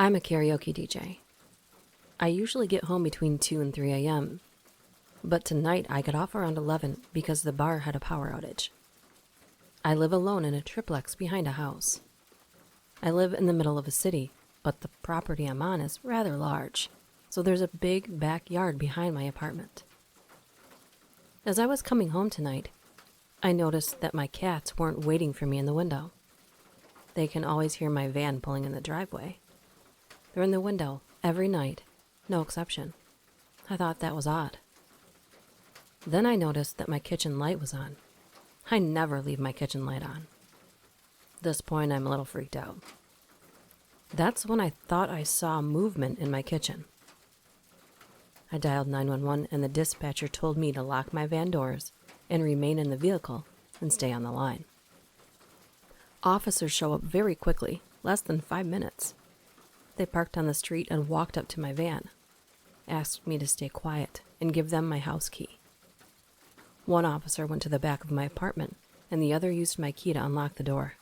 I'm a karaoke DJ. I usually get home between 2 and 3 a.m., but tonight I got off around 11 because the bar had a power outage. I live alone in a triplex behind a house. I live in the middle of a city, but the property I'm on is rather large, so there's a big backyard behind my apartment. As I was coming home tonight, I noticed that my cats weren't waiting for me in the window. They can always hear my van pulling in the driveway. They're in the window every night, no exception. I thought that was odd. Then I noticed that my kitchen light was on. I never leave my kitchen light on. At this point, I'm a little freaked out. That's when I thought I saw movement in my kitchen. I dialed 911 and the dispatcher told me to lock my van doors and remain in the vehicle and stay on the line. Officers show up very quickly, less than 5 minutes. They parked on the street and walked up to my van, asked me to stay quiet and give them my house key. One officer went to the back of my apartment and the other used my key to unlock the door.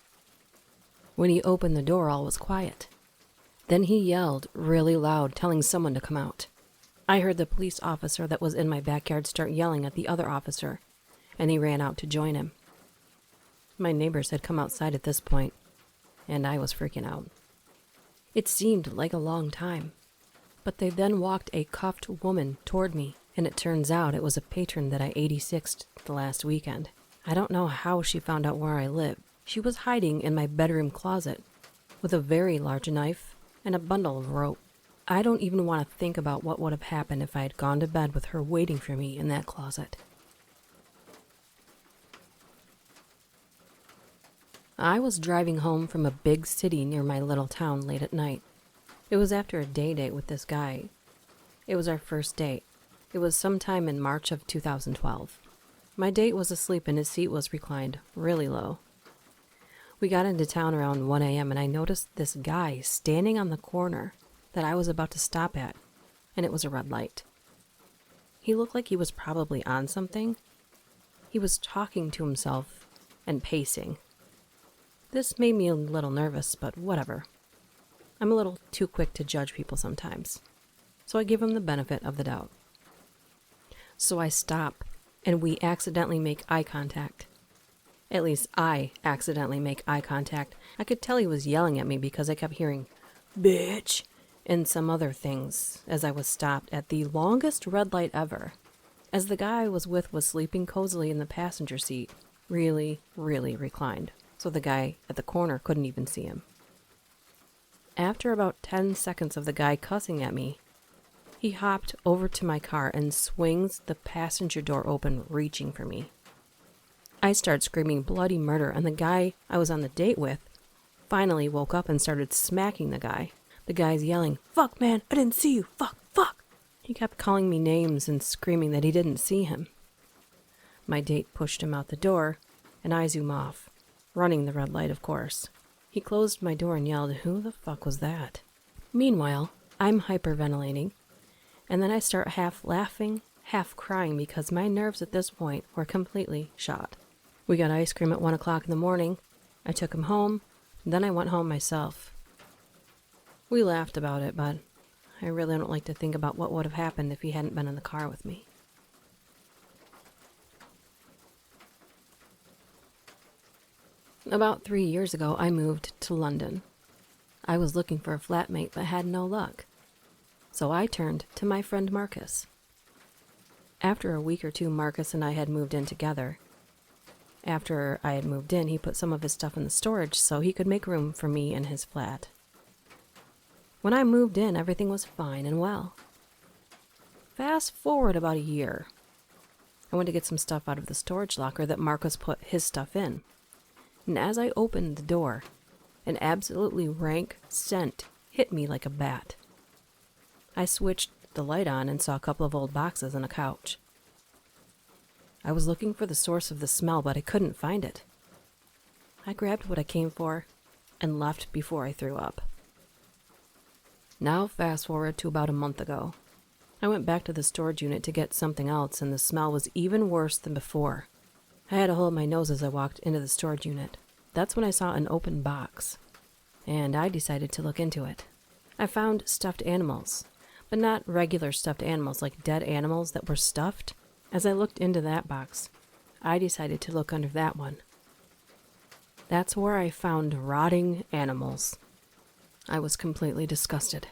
When he opened the door, all was quiet. Then he yelled really loud, telling someone to come out. I heard the police officer that was in my backyard start yelling at the other officer, and he ran out to join him. My neighbors had come outside at this point, and I was freaking out. It seemed like a long time, but they then walked a cuffed woman toward me, and it turns out it was a patron that I 86'd the last weekend. I don't know how she found out where I live. She was hiding in my bedroom closet with a very large knife and a bundle of rope. I don't even want to think about what would have happened if I had gone to bed with her waiting for me in that closet. I was driving home from a big city near my little town late at night. It was after a day date with this guy. It was our first date. It was sometime in March of 2012. My date was asleep and his seat was reclined really low. We got into town around 1 a.m. and I noticed this guy standing on the corner that I was about to stop at, and it was a red light. He looked like he was probably on something. He was talking to himself and pacing. This made me a little nervous, but whatever. I'm a little too quick to judge people sometimes, so I give him the benefit of the doubt. So I stop, and we accidentally make eye contact. At least I accidentally make eye contact. I could tell he was yelling at me because I kept hearing, "Bitch," and some other things as I was stopped at the longest red light ever, as the guy I was with was sleeping cozily in the passenger seat, really, really reclined, so the guy at the corner couldn't even see him. After about 10 seconds of the guy cussing at me, he hopped over to my car and swings the passenger door open, reaching for me. I started screaming bloody murder, and the guy I was on the date with finally woke up and started smacking the guy. The guy's yelling, "Fuck, man, I didn't see you, fuck, fuck." He kept calling me names and screaming that he didn't see him. My date pushed him out the door, and I zoom off, running the red light, of course. He closed my door and yelled, "Who the fuck was that?" Meanwhile, I'm hyperventilating, and then I start half laughing, half crying because my nerves at this point were completely shot. We got ice cream at 1 o'clock in the morning. I took him home, then I went home myself. We laughed about it, but I really don't like to think about what would have happened if he hadn't been in the car with me. About 3 years ago, I moved to London. I was looking for a flatmate but had no luck, so I turned to my friend Marcus. After a week or two, Marcus and I had moved in together. After I had moved in, he put some of his stuff in the storage so he could make room for me in his flat. When I moved in, everything was fine and well. Fast forward about a year. I went to get some stuff out of the storage locker that Marcus put his stuff in. And as I opened the door, an absolutely rank scent hit me like a bat. I switched the light on and saw a couple of old boxes and a couch. I was looking for the source of the smell, but I couldn't find it. I grabbed what I came for and left before I threw up. Now fast forward to about a month ago. I went back to the storage unit to get something else, and the smell was even worse than before. I had to hold my nose as I walked into the storage unit. That's when I saw an open box, and I decided to look into it. I found stuffed animals, but not regular stuffed animals like dead animals that were stuffed. As I looked into that box, I decided to look under that one. That's where I found rotting animals. I was completely disgusted,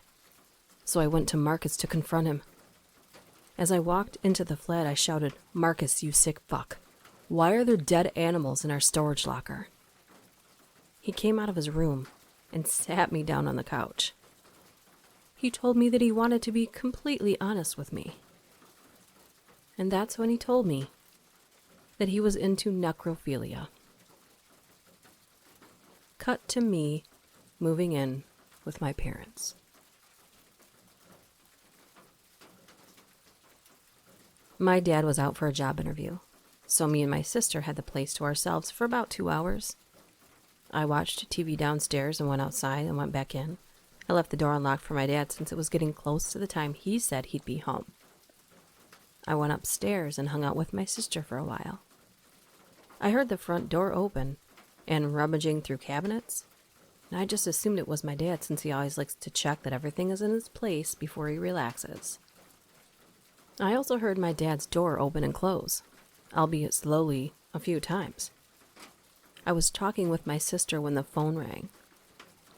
so I went to Marcus to confront him. As I walked into the flat, I shouted, "Marcus, you sick fuck. Why are there dead animals in our storage locker?" He came out of his room and sat me down on the couch. He told me that he wanted to be completely honest with me. And that's when he told me that he was into necrophilia. Cut to me moving in with my parents. My dad was out for a job interview, so me and my sister had the place to ourselves for about 2 hours. I watched TV downstairs and went outside and went back in. I left the door unlocked for my dad since it was getting close to the time he said he'd be home. I went upstairs and hung out with my sister for a while. I heard the front door open and rummaging through cabinets, and I just assumed it was my dad since he always likes to check that everything is in its place before he relaxes. I also heard my dad's door open and close, albeit slowly, a few times. I was talking with my sister when the phone rang.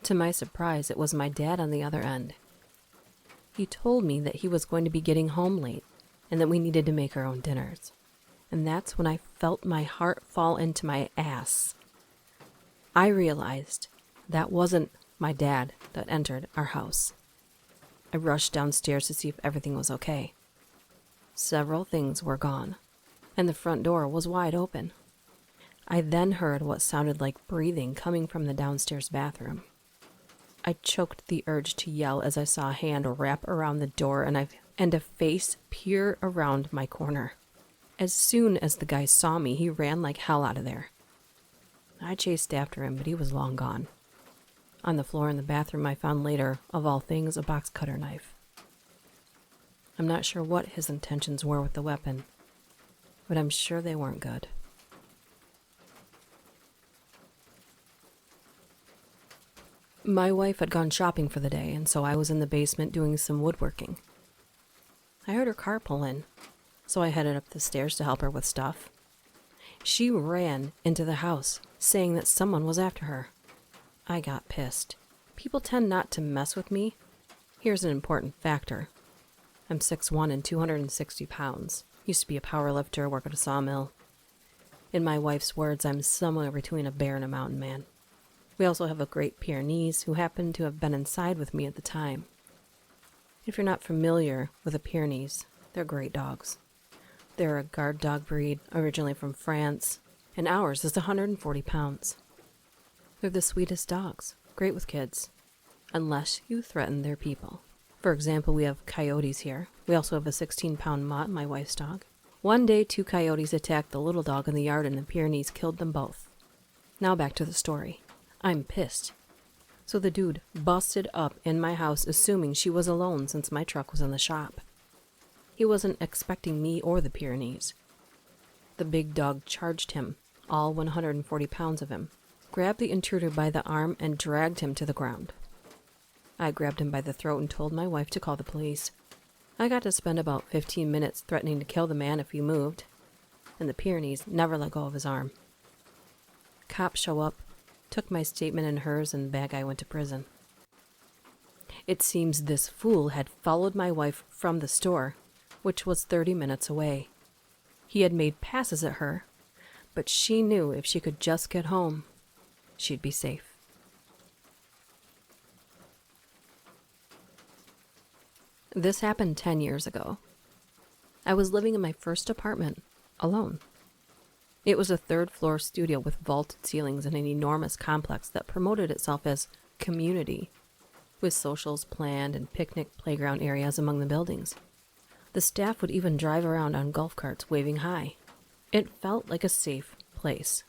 To my surprise, it was my dad on the other end. He told me that he was going to be getting home late and that we needed to make our own dinners. And that's when I felt my heart fall into my ass. I realized that wasn't my dad that entered our house. I rushed downstairs to see if everything was okay. Several things were gone, and the front door was wide open. I then heard what sounded like breathing coming from the downstairs bathroom. I choked the urge to yell as I saw a hand wrap around the door and a face peer around my corner. As soon as the guy saw me, he ran like hell out of there. I chased after him, but he was long gone. On the floor in the bathroom, I found later, of all things, a box cutter knife. I'm not sure what his intentions were with the weapon, but I'm sure they weren't good. My wife had gone shopping for the day, and so I was in the basement doing some woodworking. I heard her car pull in, so I headed up the stairs to help her with stuff. She ran into the house, saying that someone was after her. I got pissed. People tend not to mess with me. Here's an important factor. I'm 6'1" and 260 pounds. Used to be a power lifter, work at a sawmill. In my wife's words, I'm somewhere between a bear and a mountain man. We also have a Great Pyrenees who happened to have been inside with me at the time. If you're not familiar with the Pyrenees, they're great dogs. They're a guard dog breed, originally from France, and ours is 140 pounds. They're the sweetest dogs, great with kids, unless you threaten their people. For example, we have coyotes here. We also have a 16-pound mutt, my wife's dog. One day, 2 coyotes attacked the little dog in the yard and the Pyrenees killed them both. Now back to the story. I'm pissed. So the dude busted up in my house assuming she was alone since my truck was in the shop. He wasn't expecting me or the Pyrenees. The big dog charged him, all 140 pounds of him, grabbed the intruder by the arm and dragged him to the ground. I grabbed him by the throat and told my wife to call the police. I got to spend about 15 minutes threatening to kill the man if he moved, and the Pyrenees never let go of his arm. Cops show up, took my statement and hers, and the bad guy went to prison. It seems this fool had followed my wife from the store, which was 30 minutes away. He had made passes at her, but she knew if she could just get home, she'd be safe. This happened 10 years ago. I was living in my first apartment, alone. It was a 3rd-floor studio with vaulted ceilings and an enormous complex that promoted itself as community, with socials planned and picnic playground areas among the buildings. The staff would even drive around on golf carts waving hi. It felt like a safe place.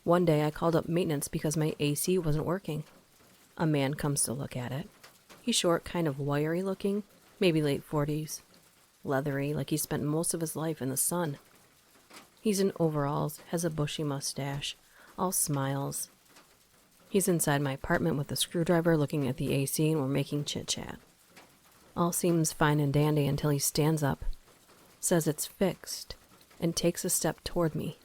One day I called up maintenance because my AC wasn't working. A man comes to look at it. He's short, kind of wiry looking, maybe late 40s. Leathery, like he spent most of his life in the sun. He's in overalls, has a bushy mustache, all smiles. He's inside my apartment with a screwdriver looking at the AC, and we're making chit-chat. All seems fine and dandy until he stands up, says it's fixed, and takes a step toward me.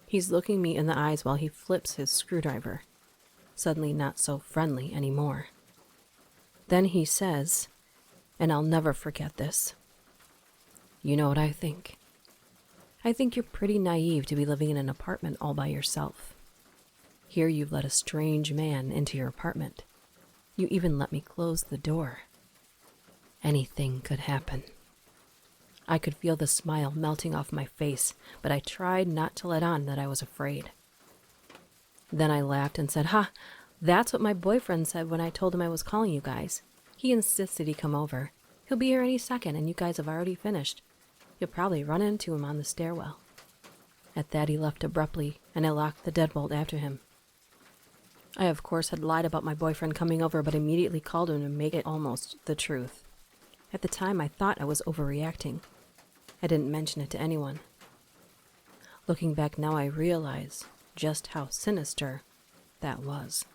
He's looking me in the eyes while he flips his screwdriver, suddenly not so friendly anymore. Then he says, and I'll never forget this, "You know what I think? I think you're pretty naive to be living in an apartment all by yourself. Here you've let a strange man into your apartment. You even let me close the door. Anything could happen." I could feel the smile melting off my face, but I tried not to let on that I was afraid. Then I laughed and said, "Ha, that's what my boyfriend said when I told him I was calling you guys. He insisted he'd come over. He'll be here any second, and you guys have already finished. You'll probably run into him on the stairwell." At that he left abruptly, and I locked the deadbolt after him. I, of course, had lied about my boyfriend coming over, but immediately called him to make it almost the truth. At the time, I thought I was overreacting. I didn't mention it to anyone. Looking back now, I realize just how sinister that was.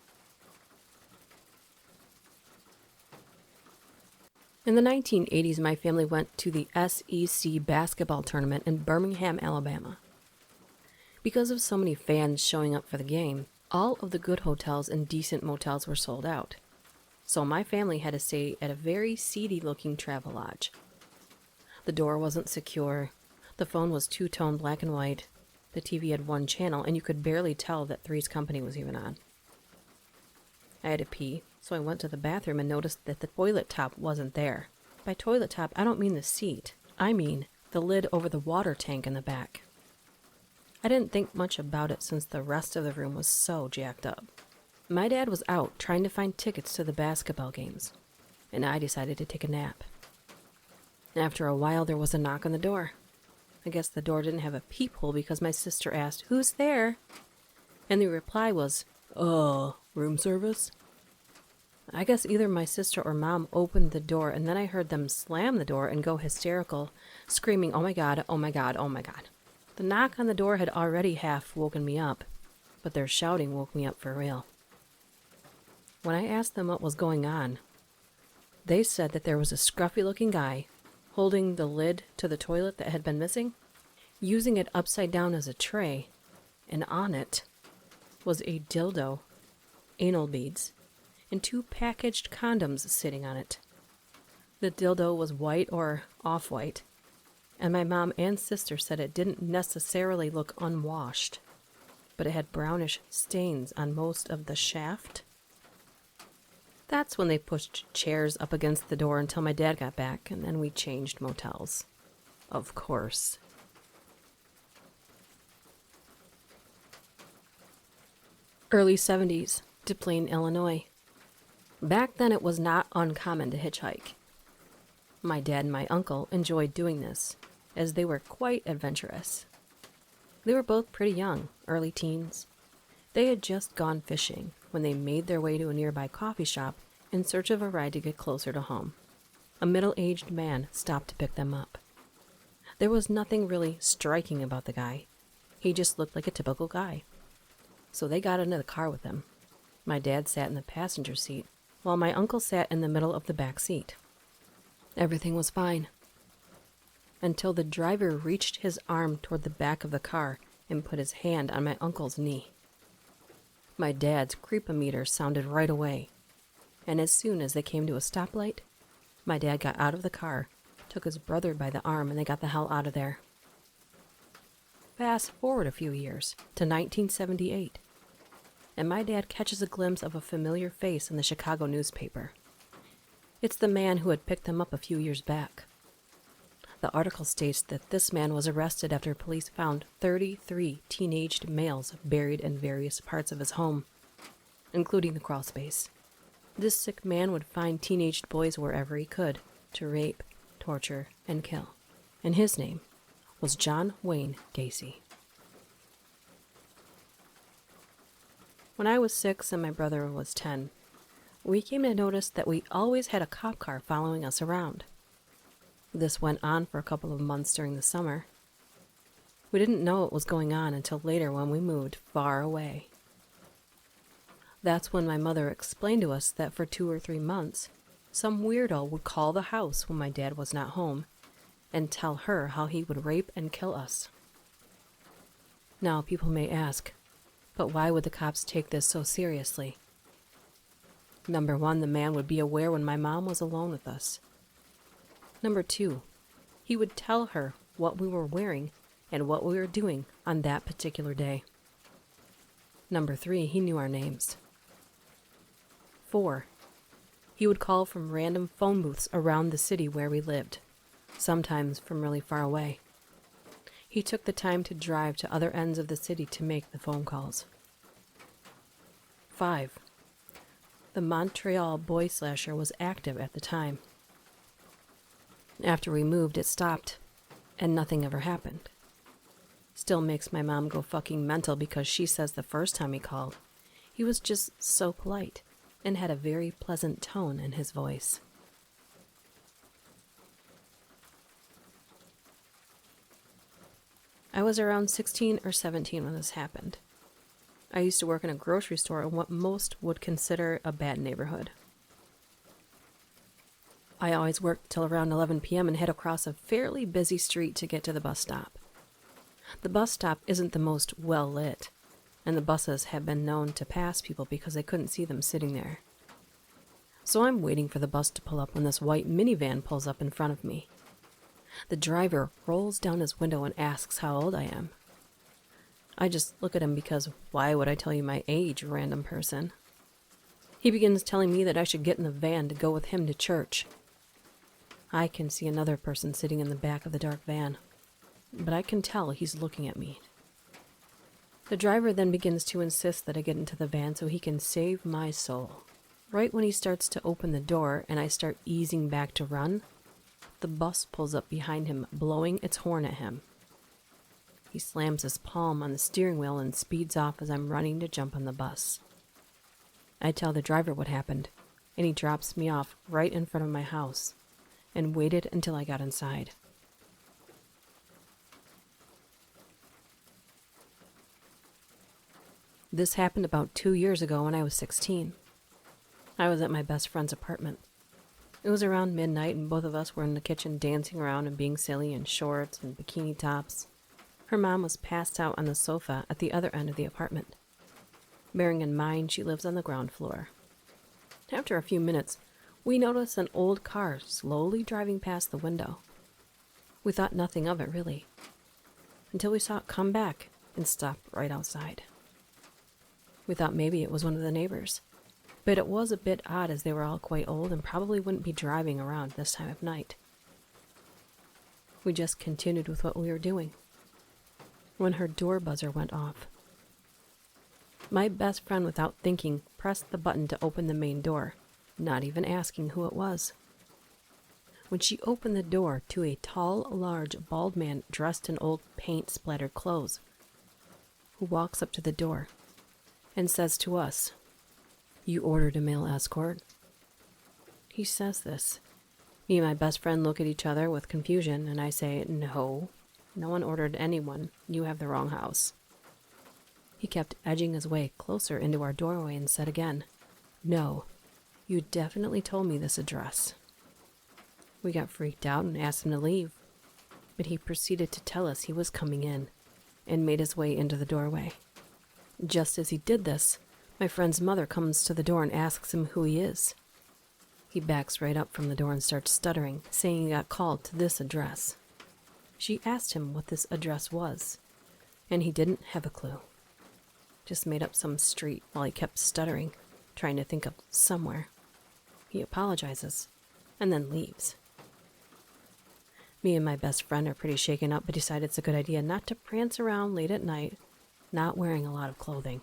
In the 1980s, my family went to the SEC basketball tournament in Birmingham, Alabama. Because of so many fans showing up for the game, all of the good hotels and decent motels were sold out. So my family had to stay at a very seedy-looking travel lodge. The door wasn't secure, the phone was two-tone black and white, the TV had one channel, and you could barely tell that Three's Company was even on. I had to pee, so I went to the bathroom and noticed that the toilet top wasn't there. By toilet top, I don't mean the seat. I mean the lid over the water tank in the back. I didn't think much about it since the rest of the room was so jacked up. My dad was out trying to find tickets to the basketball games, and I decided to take a nap. After a while, there was a knock on the door. I guess the door didn't have a peephole because my sister asked, "Who's there?" And the reply was, room service?" I guess either my sister or mom opened the door, and then I heard them slam the door and go hysterical, screaming, "Oh my God, oh my God, oh my God." The knock on the door had already half woken me up, but their shouting woke me up for real. When I asked them what was going on, they said that there was a scruffy-looking guy holding the lid to the toilet that had been missing, using it upside down as a tray, and on it was a dildo, anal beads, and 2 packaged condoms sitting on it. The dildo was white or off-white, and my mom and sister said it didn't necessarily look unwashed, but it had brownish stains on most of the shaft. That's when they pushed chairs up against the door until my dad got back, and then we changed motels. Of course. Early 70s, DuPlain, Illinois. Back then it was not uncommon to hitchhike. My dad and my uncle enjoyed doing this, as they were quite adventurous. They were both pretty young, early teens. They had just gone fishing when they made their way to a nearby coffee shop in search of a ride to get closer to home. A middle-aged man stopped to pick them up. There was nothing really striking about the guy. He just looked like a typical guy. So they got into the car with him. My dad sat in the passenger seat, while my uncle sat in the middle of the back seat. Everything was fine, until the driver reached his arm toward the back of the car and put his hand on my uncle's knee. My dad's creepometer sounded right away, and as soon as they came to a stoplight, my dad got out of the car, took his brother by the arm, and they got the hell out of there. Fast forward a few years to 1978, and my dad catches a glimpse of a familiar face in the Chicago newspaper. It's the man who had picked them up a few years back. The article states that this man was arrested after police found 33 teenaged males buried in various parts of his home, including the crawl space. This sick man would find teenaged boys wherever he could to rape, torture, and kill. And his name was John Wayne Gacy. When I was 6 and my brother was 10, we came to notice that we always had a cop car following us around. This went on for a couple of months during the summer. We didn't know what was going on until later when we moved far away. That's when my mother explained to us that for 2 or 3 months, some weirdo would call the house when my dad was not home and tell her how he would rape and kill us. Now, people may ask, but why would the cops take this so seriously? Number 1, the man would be aware when my mom was alone with us. Number 2, he would tell her what we were wearing and what we were doing on that particular day. Number 3, he knew our names. 4, he would call from random phone booths around the city where we lived, sometimes from really far away. He took the time to drive to other ends of the city to make the phone calls. 5, the Montreal boy slasher was active at the time. After we moved, it stopped, and nothing ever happened. Still makes my mom go fucking mental because she says the first time he called, he was just so polite and had a very pleasant tone in his voice. I was around 16 or 17 when this happened. I used to work in a grocery store in what most would consider a bad neighborhood. I always worked till around 11 p.m. and head across a fairly busy street to get to the bus stop. The bus stop isn't the most well lit, and the buses have been known to pass people because they couldn't see them sitting there. So I'm waiting for the bus to pull up when this white minivan pulls up in front of me. The driver rolls down his window and asks how old I am. I just look at him because why would I tell you my age, random person? He begins telling me that I should get in the van to go with him to church. I can see another person sitting in the back of the dark van, but I can tell he's looking at me. The driver then begins to insist that I get into the van so he can save my soul. Right when he starts to open the door and I start easing back to run, the bus pulls up behind him, blowing its horn at him. He slams his palm on the steering wheel and speeds off as I'm running to jump on the bus. I tell the driver what happened, and he drops me off right in front of my house and waited until I got inside. This happened about 2 years ago when I was 16. I was at my best friend's apartment. It was around midnight and both of us were in the kitchen dancing around and being silly in shorts and bikini tops. Her mom was passed out on the sofa at the other end of the apartment. Bearing in mind she lives on the ground floor. After a few minutes, we noticed an old car slowly driving past the window. We thought nothing of it really, until we saw it come back and stop right outside. We thought maybe it was one of the neighbors, but it was a bit odd as they were all quite old and probably wouldn't be driving around this time of night. We just continued with what we were doing when her door buzzer went off. My best friend, without thinking, pressed the button to open the main door, not even asking who it was. When she opened the door to a tall, large, bald man dressed in old paint-splattered clothes, who walks up to the door and says to us, "You ordered a male escort?" He says this. Me and my best friend look at each other with confusion, and I say, No one ordered anyone. You have the wrong house." He kept edging his way closer into our doorway and said again, "No, you definitely told me this address." We got freaked out and asked him to leave, but he proceeded to tell us he was coming in and made his way into the doorway. Just as he did this, my friend's mother comes to the door and asks him who he is. He backs right up from the door and starts stuttering, saying he got called to this address. She asked him what this address was, and he didn't have a clue. Just made up some street while he kept stuttering, trying to think of somewhere. He apologizes, and then leaves. Me and my best friend are pretty shaken up, but decide it's a good idea not to prance around late at night, not wearing a lot of clothing.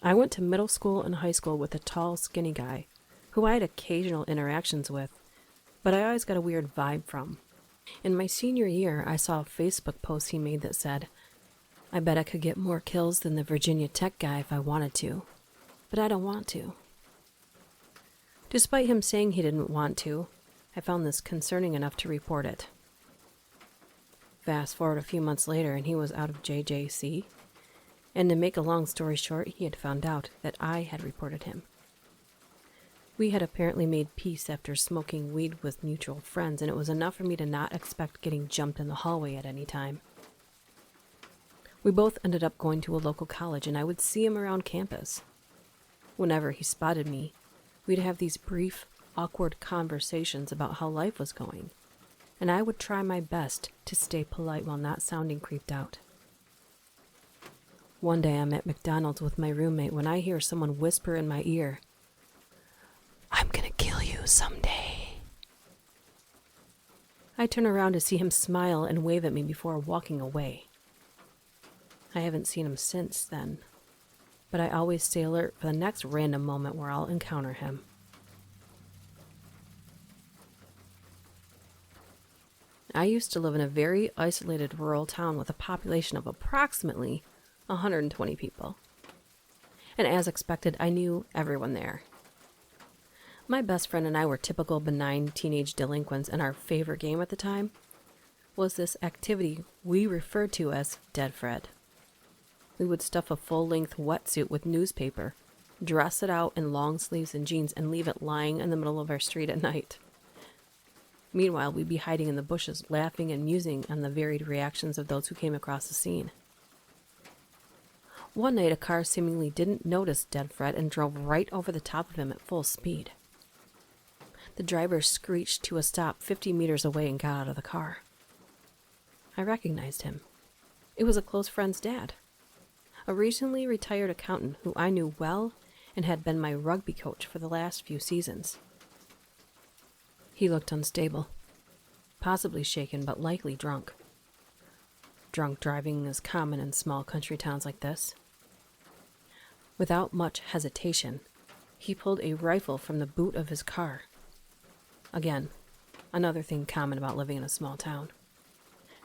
I went to middle school and high school with a tall, skinny guy, who I had occasional interactions with, but I always got a weird vibe from. In my senior year, I saw a Facebook post he made that said, "I bet I could get more kills than the Virginia Tech guy if I wanted to, but I don't want to." Despite him saying he didn't want to, I found this concerning enough to report it. Fast forward a few months later and he was out of JJC. And to make a long story short, he had found out that I had reported him. We had apparently made peace after smoking weed with mutual friends, and it was enough for me to not expect getting jumped in the hallway at any time. We both ended up going to a local college, and I would see him around campus. Whenever he spotted me, we'd have these brief, awkward conversations about how life was going, and I would try my best to stay polite while not sounding creeped out. One day I'm at McDonald's with my roommate when I hear someone whisper in my ear, "I'm gonna kill you someday." I turn around to see him smile and wave at me before walking away. I haven't seen him since then, but I always stay alert for the next random moment where I'll encounter him. I used to live in a very isolated rural town with a population of approximately 120 people. And as expected, I knew everyone there. My best friend and I were typical benign teenage delinquents, and our favorite game at the time was this activity we referred to as Dead Fred. We would stuff a full-length wetsuit with newspaper, dress it out in long sleeves and jeans, and leave it lying in the middle of our street at night. Meanwhile, we'd be hiding in the bushes, laughing and musing on the varied reactions of those who came across the scene. One night, a car seemingly didn't notice Dead Fred and drove right over the top of him at full speed. The driver screeched to a stop 50 meters away and got out of the car. I recognized him. It was a close friend's dad, a recently retired accountant who I knew well and had been my rugby coach for the last few seasons. He looked unstable, possibly shaken but likely drunk. Drunk driving is common in small country towns like this. Without much hesitation, he pulled a rifle from the boot of his car. Again, another thing common about living in a small town.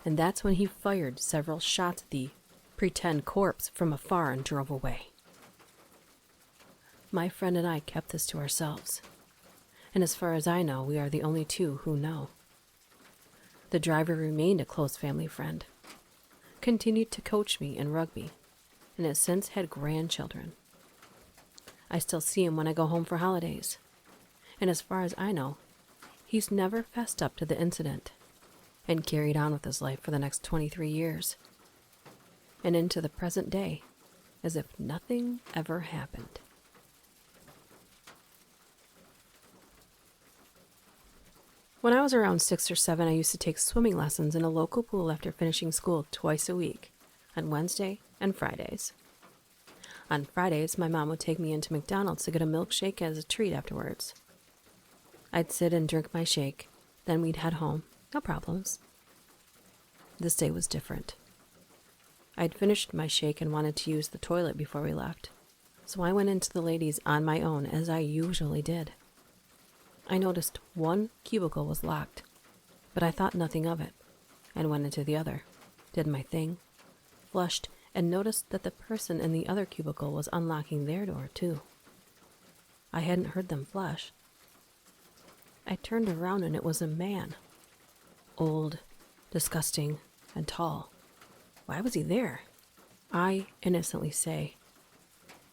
And that's when he fired several shots at the pretend corpse from afar and drove away. My friend and I kept this to ourselves. And as far as I know, we are the only two who know. The driver remained a close family friend, continued to coach me in rugby, and has since had grandchildren. I still see him when I go home for holidays. And as far as I know, he's never fessed up to the incident and carried on with his life for the next 23 years and into the present day as if nothing ever happened. When I was around 6 or 7, I used to take swimming lessons in a local pool after finishing school twice a week, on Wednesday and Fridays. On Fridays, my mom would take me into McDonald's to get a milkshake as a treat afterwards. I'd sit and drink my shake, then we'd head home, no problems. This day was different. I'd finished my shake and wanted to use the toilet before we left, so I went into the ladies' on my own as I usually did. I noticed one cubicle was locked, but I thought nothing of it, and went into the other, did my thing, flushed, and noticed that the person in the other cubicle was unlocking their door, too. I hadn't heard them flush. I turned around and it was a man. Old, disgusting, and tall. Why was he there? I innocently say,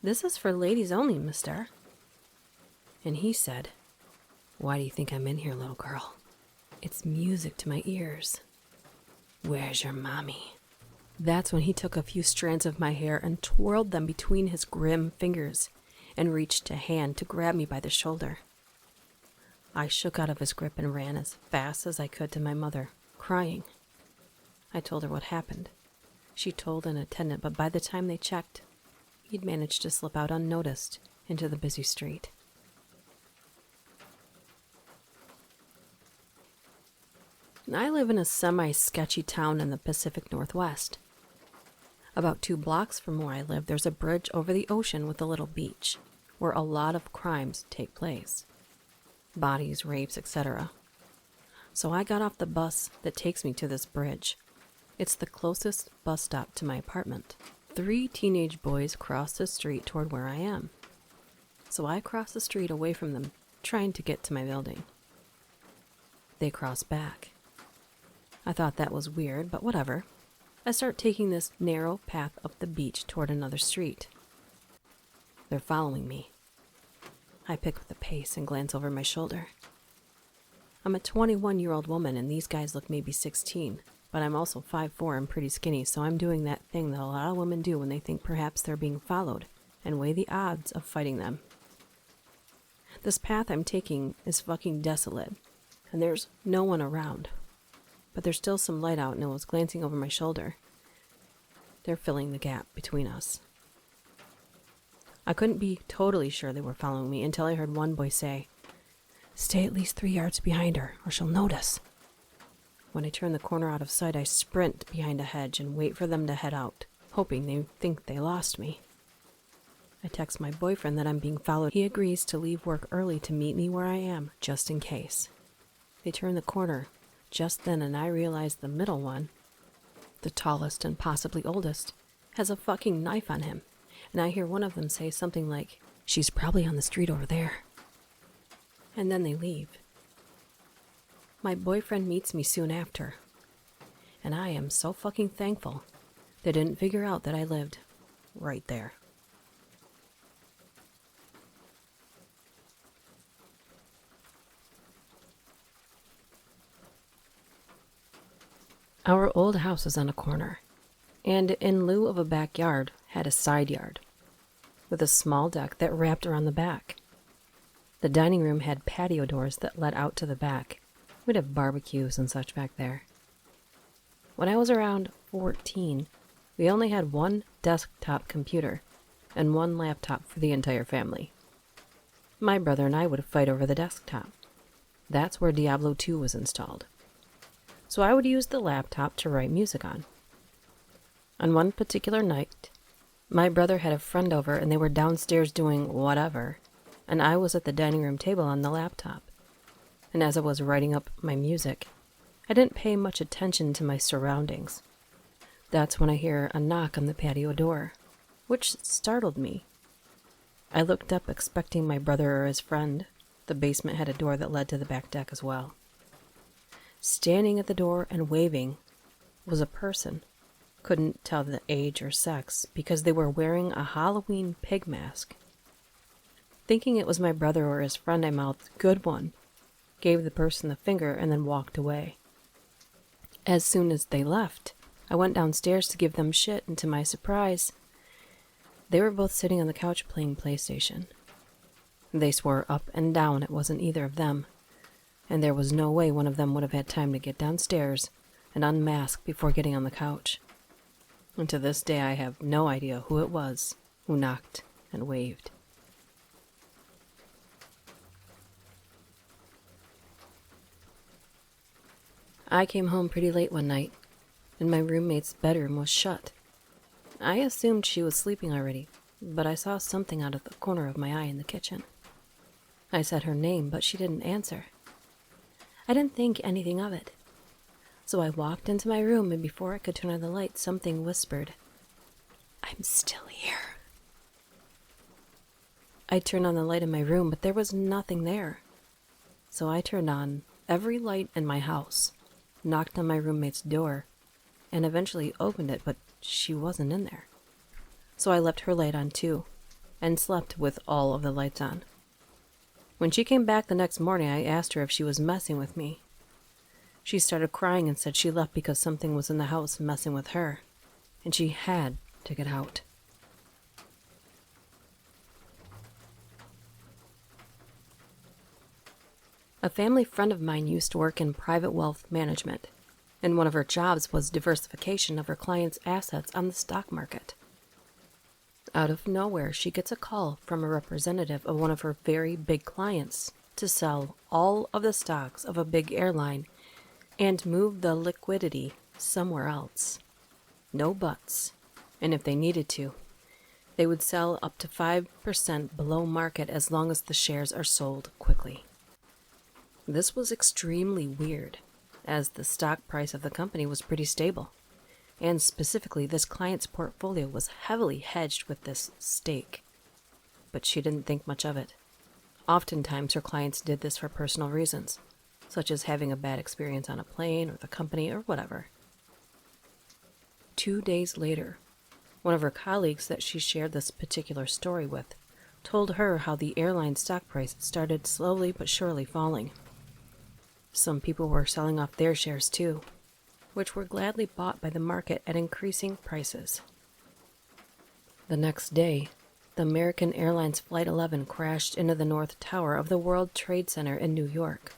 "This is for ladies only, mister." And he said, "Why do you think I'm in here, little girl? It's music to my ears. Where's your mommy?" That's when he took a few strands of my hair and twirled them between his grim fingers and reached a hand to grab me by the shoulder. I shook out of his grip and ran as fast as I could to my mother, crying. I told her what happened. She told an attendant, but by the time they checked, he'd managed to slip out unnoticed into the busy street. I live in a semi-sketchy town in the Pacific Northwest. About 2 blocks from where I live, there's a bridge over the ocean with a little beach, where a lot of crimes take place. Bodies, rapes, etc. So I got off the bus that takes me to this bridge. It's the closest bus stop to my apartment. 3 teenage boys cross the street toward where I am. So I cross the street away from them, trying to get to my building. They cross back. I thought that was weird, but whatever. I start taking this narrow path up the beach toward another street. They're following me. I pick up the pace and glance over my shoulder. I'm a 21-year-old woman and these guys look maybe 16, but I'm also 5'4" and pretty skinny, so I'm doing that thing that a lot of women do when they think perhaps they're being followed and weigh the odds of fighting them. This path I'm taking is fucking desolate, and there's no one around. But there's still some light out and I was glancing over my shoulder. They're filling the gap between us. I couldn't be totally sure they were following me until I heard one boy say, "Stay at least 3 yards behind her or she'll notice." When I turn the corner out of sight, I sprint behind a hedge and wait for them to head out, hoping they think they lost me. I text my boyfriend that I'm being followed. He agrees to leave work early to meet me where I am, just in case. They turn the corner just then and I realize the middle one, the tallest and possibly oldest, has a fucking knife on him. And I hear one of them say something like, "She's probably on the street over there." And then they leave. My boyfriend meets me soon after. And I am so fucking thankful they didn't figure out that I lived right there. Our old house was on a corner, and in lieu of a backyard, had a side yard, with a small deck that wrapped around the back. The dining room had patio doors that led out to the back. We'd have barbecues and such back there. When I was around 14, we only had one desktop computer and one laptop for the entire family. My brother and I would fight over the desktop. That's where Diablo 2 was installed. So I would use the laptop to write music on. On one particular night, my brother had a friend over and they were downstairs doing whatever, and I was at the dining room table on the laptop. And as I was writing up my music, I didn't pay much attention to my surroundings. That's when I hear a knock on the patio door, which startled me. I looked up expecting my brother or his friend. The basement had a door that led to the back deck as well. Standing at the door and waving was a person. Couldn't tell the age or sex because they were wearing a Halloween pig mask. Thinking it was my brother or his friend, I mouthed, "Good one," gave the person the finger, and then walked away. As soon as they left, I went downstairs to give them shit, and to my surprise, they were both sitting on the couch playing PlayStation. They swore up and down it wasn't either of them, and there was no way one of them would have had time to get downstairs and unmask before getting on the couch. And to this day I have no idea who it was who knocked and waved. I came home pretty late one night, and my roommate's bedroom was shut. I assumed she was sleeping already, but I saw something out of the corner of my eye in the kitchen. I said her name, but she didn't answer. I didn't think anything of it. So I walked into my room, and before I could turn on the light, something whispered, "I'm still here." I turned on the light in my room, but there was nothing there. So I turned on every light in my house, knocked on my roommate's door, and eventually opened it, but she wasn't in there. So I left her light on too, and slept with all of the lights on. When she came back the next morning, I asked her if she was messing with me. She started crying and said she left because something was in the house messing with her, and she had to get out. A family friend of mine used to work in private wealth management, and one of her jobs was diversification of her clients' assets on the stock market. Out of nowhere, she gets a call from a representative of one of her very big clients to sell all of the stocks of a big airline and move the liquidity somewhere else. No buts. And if they needed to, they would sell up to 5% below market as long as the shares are sold quickly. This was extremely weird, as the stock price of the company was pretty stable. And specifically, this client's portfolio was heavily hedged with this stake. But she didn't think much of it. Oftentimes, her clients did this for personal reasons. such as having a bad experience on a plane or the company or whatever. 2 days later, one of her colleagues that she shared this particular story with told her how the airline stock price started slowly but surely falling. Some people were selling off their shares too, which were gladly bought by the market at increasing prices. The next day, the American Airlines Flight 11 crashed into the North Tower of the World Trade Center in New York.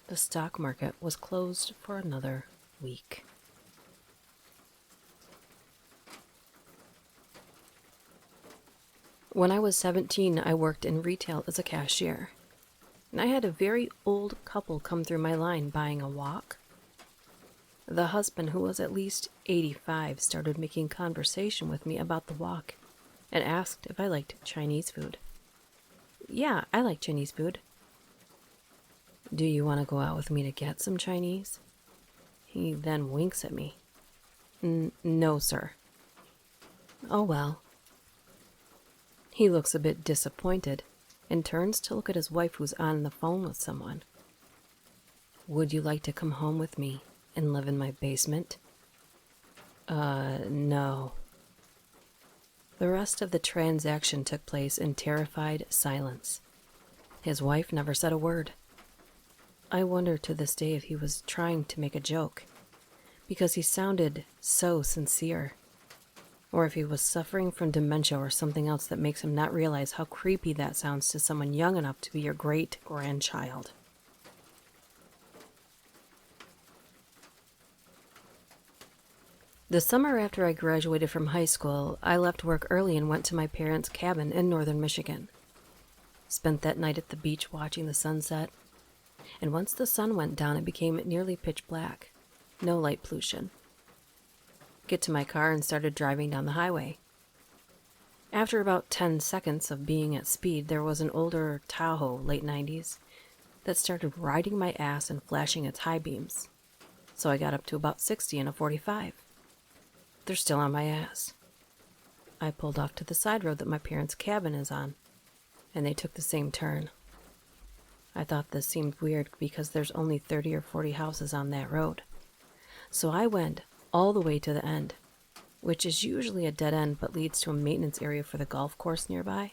The stock market was closed for another week. When I was 17, I worked in retail as a cashier, and I had a very old couple come through my line buying a wok. The husband, who was at least 85, started making conversation with me about the wok and asked if I liked Chinese food. Yeah, I like Chinese food. Do you want to go out with me to get some Chinese? He then winks at me. No, sir. Oh well. He looks a bit disappointed and turns to look at his wife who's on the phone with someone. Would you like to come home with me and live in my basement? No. The rest of the transaction took place in terrified silence. His wife never said a word. I wonder to this day if he was trying to make a joke, because he sounded so sincere, or if he was suffering from dementia or something else that makes him not realize how creepy that sounds to someone young enough to be your great-grandchild. The summer after I graduated from high school, I left work early and went to my parents' cabin in northern Michigan. Spent that night at the beach watching the sunset, and once the sun went down, it became nearly pitch black. No light pollution. Get to my car and started driving down the highway. After about 10 seconds of being at speed, there was an older Tahoe, late 90s, that started riding my ass and flashing its high beams. So I got up to about 60 in a 45. They're still on my ass. I pulled off to the side road that my parents' cabin is on, and they took the same turn. I thought this seemed weird because there's only 30 or 40 houses on that road. So I went all the way to the end, which is usually a dead end but leads to a maintenance area for the golf course nearby.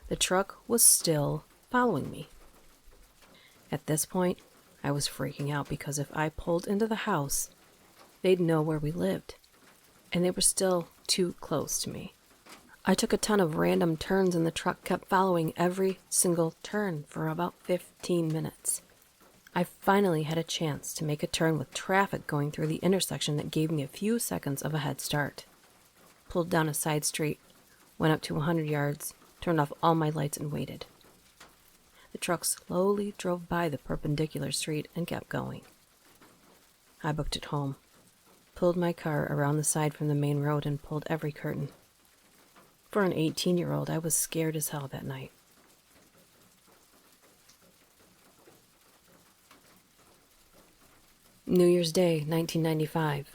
The truck was still following me. At this point, I was freaking out because if I pulled into the house, they'd know where we lived, and they were still too close to me. I took a ton of random turns and the truck kept following every single turn for about 15 minutes. I finally had a chance to make a turn with traffic going through the intersection that gave me a few seconds of a head start. Pulled down a side street, went up to 100 yards, turned off all my lights and waited. The truck slowly drove by the perpendicular street and kept going. I booked it home, pulled my car around the side from the main road and pulled every curtain. For an 18-year-old, I was scared as hell that night. New Year's Day, 1995.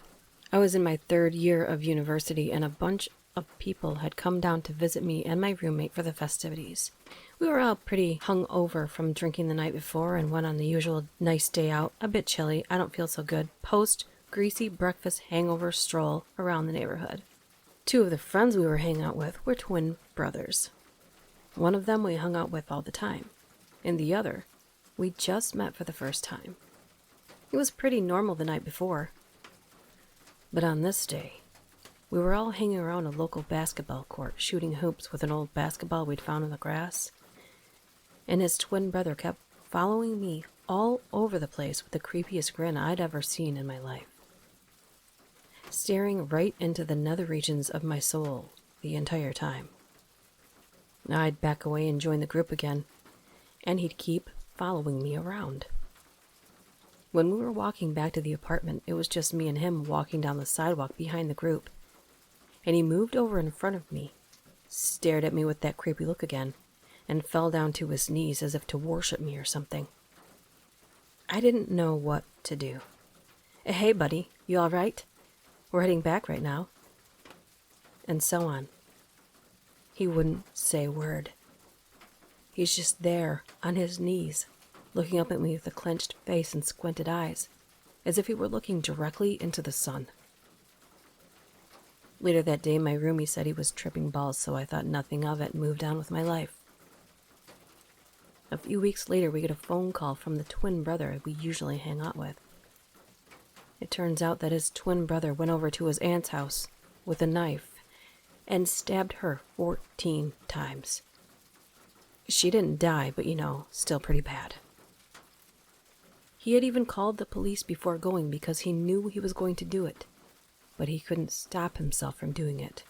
I was in my 3rd year of university and a bunch of people had come down to visit me and my roommate for the festivities. We were all pretty hung over from drinking the night before and went on the usual nice day out, a bit chilly, I don't feel so good, post-greasy breakfast hangover stroll around the neighborhood. 2 of the friends we were hanging out with were twin brothers. One of them we hung out with all the time, and the other we just met for the first time. It was pretty normal the night before. But on this day, we were all hanging around a local basketball court, shooting hoops with an old basketball we'd found in the grass, and his twin brother kept following me all over the place with the creepiest grin I'd ever seen in my life, staring right into the nether regions of my soul the entire time. I'd back away and join the group again, and he'd keep following me around. When we were walking back to the apartment, it was just me and him walking down the sidewalk behind the group, and he moved over in front of me, stared at me with that creepy look again, and fell down to his knees as if to worship me or something. I didn't know what to do. Hey, buddy, you all right? We're heading back right now. And so on. He wouldn't say a word. He's just there, on his knees, looking up at me with a clenched face and squinted eyes, as if he were looking directly into the sun. Later that day, my roomie said he was tripping balls, so I thought nothing of it and moved on with my life. A few weeks later, we get a phone call from the twin brother we usually hang out with. It turns out that his twin brother went over to his aunt's house with a knife and stabbed her 14 times. She didn't die, but still pretty bad. He had even called the police before going because he knew he was going to do it, but he couldn't stop himself from doing it.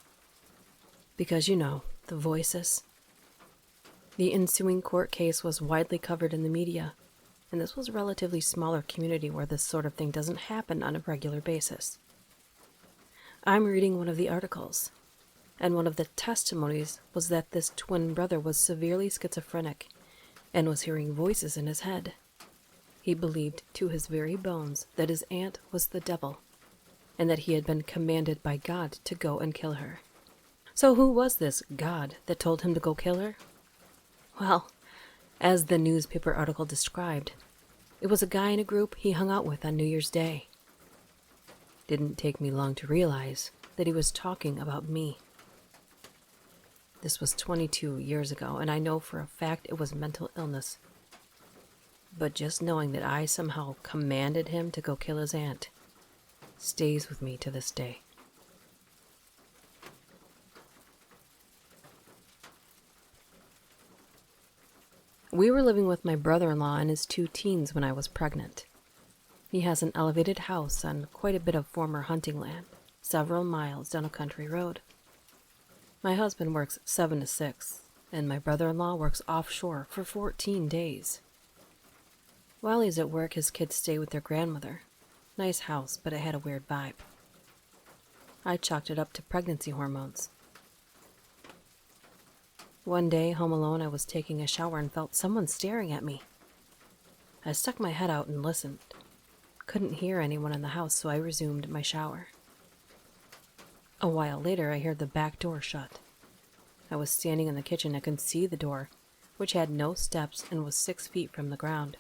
Because, the voices. The ensuing court case was widely covered in the media, and this was a relatively smaller community where this sort of thing doesn't happen on a regular basis. I'm reading one of the articles, and one of the testimonies was that this twin brother was severely schizophrenic and was hearing voices in his head. He believed to his very bones that his aunt was the devil, and that he had been commanded by God to go and kill her. So who was this God that told him to go kill her? Well, as the newspaper article described, it was a guy in a group he hung out with on New Year's Day. Didn't take me long to realize that he was talking about me. This was 22 years ago, and I know for a fact it was mental illness. But just knowing that I somehow commanded him to go kill his aunt stays with me to this day. We were living with my brother-in-law and his 2 teens when I was pregnant. He has an elevated house on quite a bit of former hunting land, several miles down a country road. My husband works 7 to 6, and my brother-in-law works offshore for 14 days. While he's at work, his kids stay with their grandmother. Nice house, but it had a weird vibe. I chalked it up to pregnancy hormones. One day, home alone, I was taking a shower and felt someone staring at me. I stuck my head out and listened. Couldn't hear anyone in the house, so I resumed my shower. A while later, I heard the back door shut. I was standing in the kitchen. I could see the door, which had no steps and was 6 feet from the ground.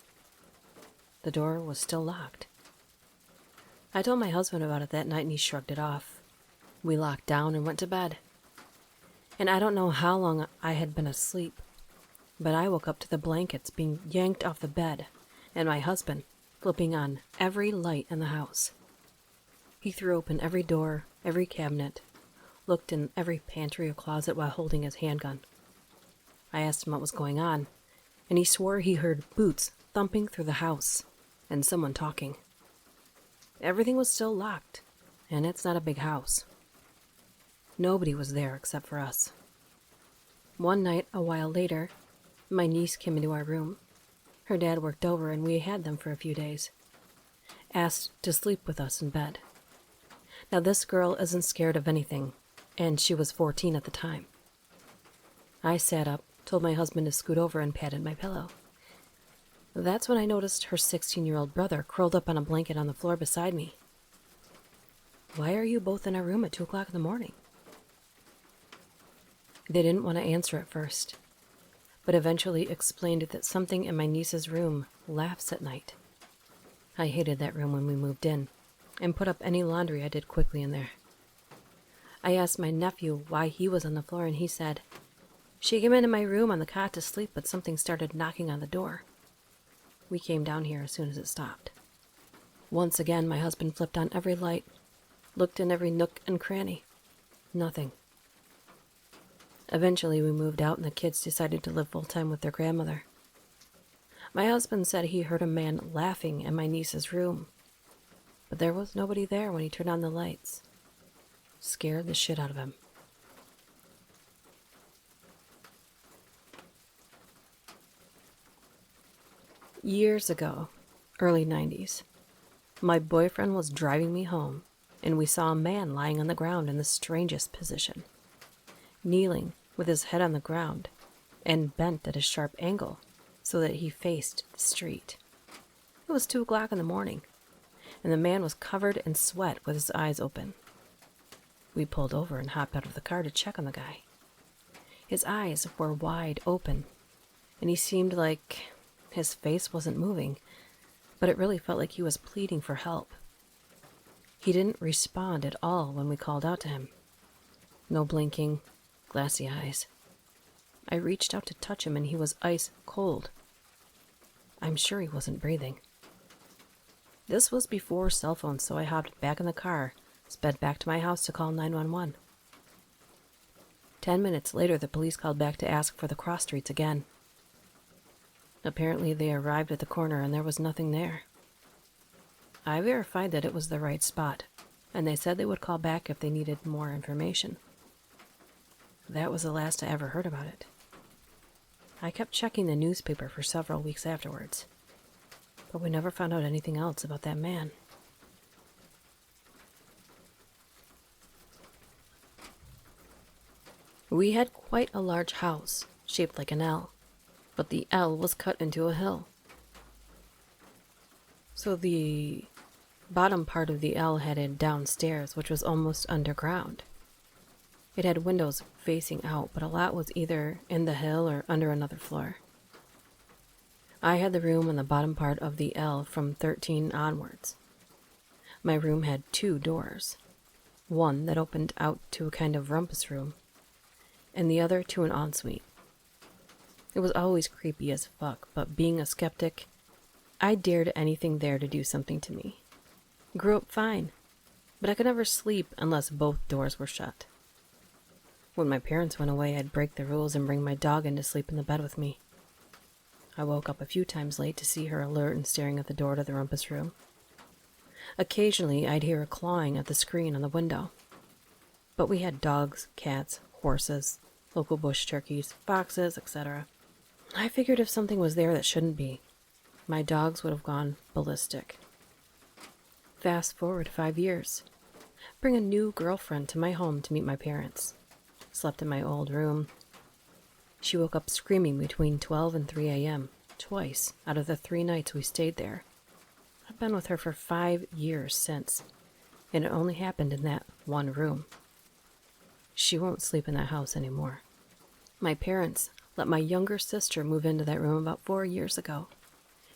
The door was still locked. I told my husband about it that night and he shrugged it off. We locked down and went to bed. And I don't know how long I had been asleep, but I woke up to the blankets being yanked off the bed and my husband flipping on every light in the house. He threw open every door, every cabinet, looked in every pantry or closet while holding his handgun. I asked him what was going on, and he swore he heard boots thumping through the house and someone talking. Everything was still locked, and it's not a big house. Nobody was there except for us. One night, a while later, my niece came into our room. Her dad worked over and we had them for a few days. Asked to sleep with us in bed. Now this girl isn't scared of anything, and she was 14 at the time. I sat up, told my husband to scoot over and patted my pillow. That's when I noticed her 16-year-old brother curled up on a blanket on the floor beside me. "Why are you both in our room at 2 o'clock in the morning?" They didn't want to answer at first, but eventually explained that something in my niece's room laughs at night. I hated that room when we moved in, and put up any laundry I did quickly in there. I asked my nephew why he was on the floor, and he said, "She came into my room on the cot to sleep, but something started knocking on the door. We came down here as soon as it stopped." Once again, my husband flipped on every light, looked in every nook and cranny. Nothing. Eventually, we moved out and the kids decided to live full-time with their grandmother. My husband said he heard a man laughing in my niece's room, but there was nobody there when he turned on the lights. Scared the shit out of him. Years ago, early 90s, my boyfriend was driving me home, and we saw a man lying on the ground in the strangest position, kneeling with his head on the ground and bent at a sharp angle so that he faced the street. It was 2 o'clock in the morning, and the man was covered in sweat with his eyes open. We pulled over and hopped out of the car to check on the guy. His eyes were wide open, and he seemed like His face wasn't moving, but it really felt like he was pleading for help. He didn't respond at all when we called out to him. No blinking, glassy eyes. I reached out to touch him and he was ice cold. I'm sure he wasn't breathing. This was before cell phones, so I hopped back in the car, sped back to my house to call 911. 10 minutes later, the police called back to ask for the cross streets again. Apparently, they arrived at the corner and there was nothing there. I verified that it was the right spot, and they said they would call back if they needed more information. That was the last I ever heard about it. I kept checking the newspaper for several weeks afterwards, but we never found out anything else about that man. We had quite a large house, shaped like an L, but the L was cut into a hill. So the bottom part of the L headed downstairs, which was almost underground. It had windows facing out, but a lot was either in the hill or under another floor. I had the room on the bottom part of the L from 13 onwards. My room had 2 doors, one that opened out to a kind of rumpus room, and the other to an ensuite. It was always creepy as fuck, but being a skeptic, I dared anything there to do something to me. Grew up fine, but I could never sleep unless both doors were shut. When my parents went away, I'd break the rules and bring my dog in to sleep in the bed with me. I woke up a few times late to see her alert and staring at the door to the rumpus room. Occasionally, I'd hear her clawing at the screen on the window. But we had dogs, cats, horses, local bush turkeys, foxes, etc. I figured if something was there that shouldn't be, my dogs would have gone ballistic. Fast forward 5 years. Bring a new girlfriend to my home to meet my parents. Slept in my old room. She woke up screaming between 12 and 3 a.m. twice out of the 3 nights we stayed there. I've been with her for 5 years since, and it only happened in that one room. She won't sleep in that house anymore. My parents let my younger sister move into that room about 4 years ago.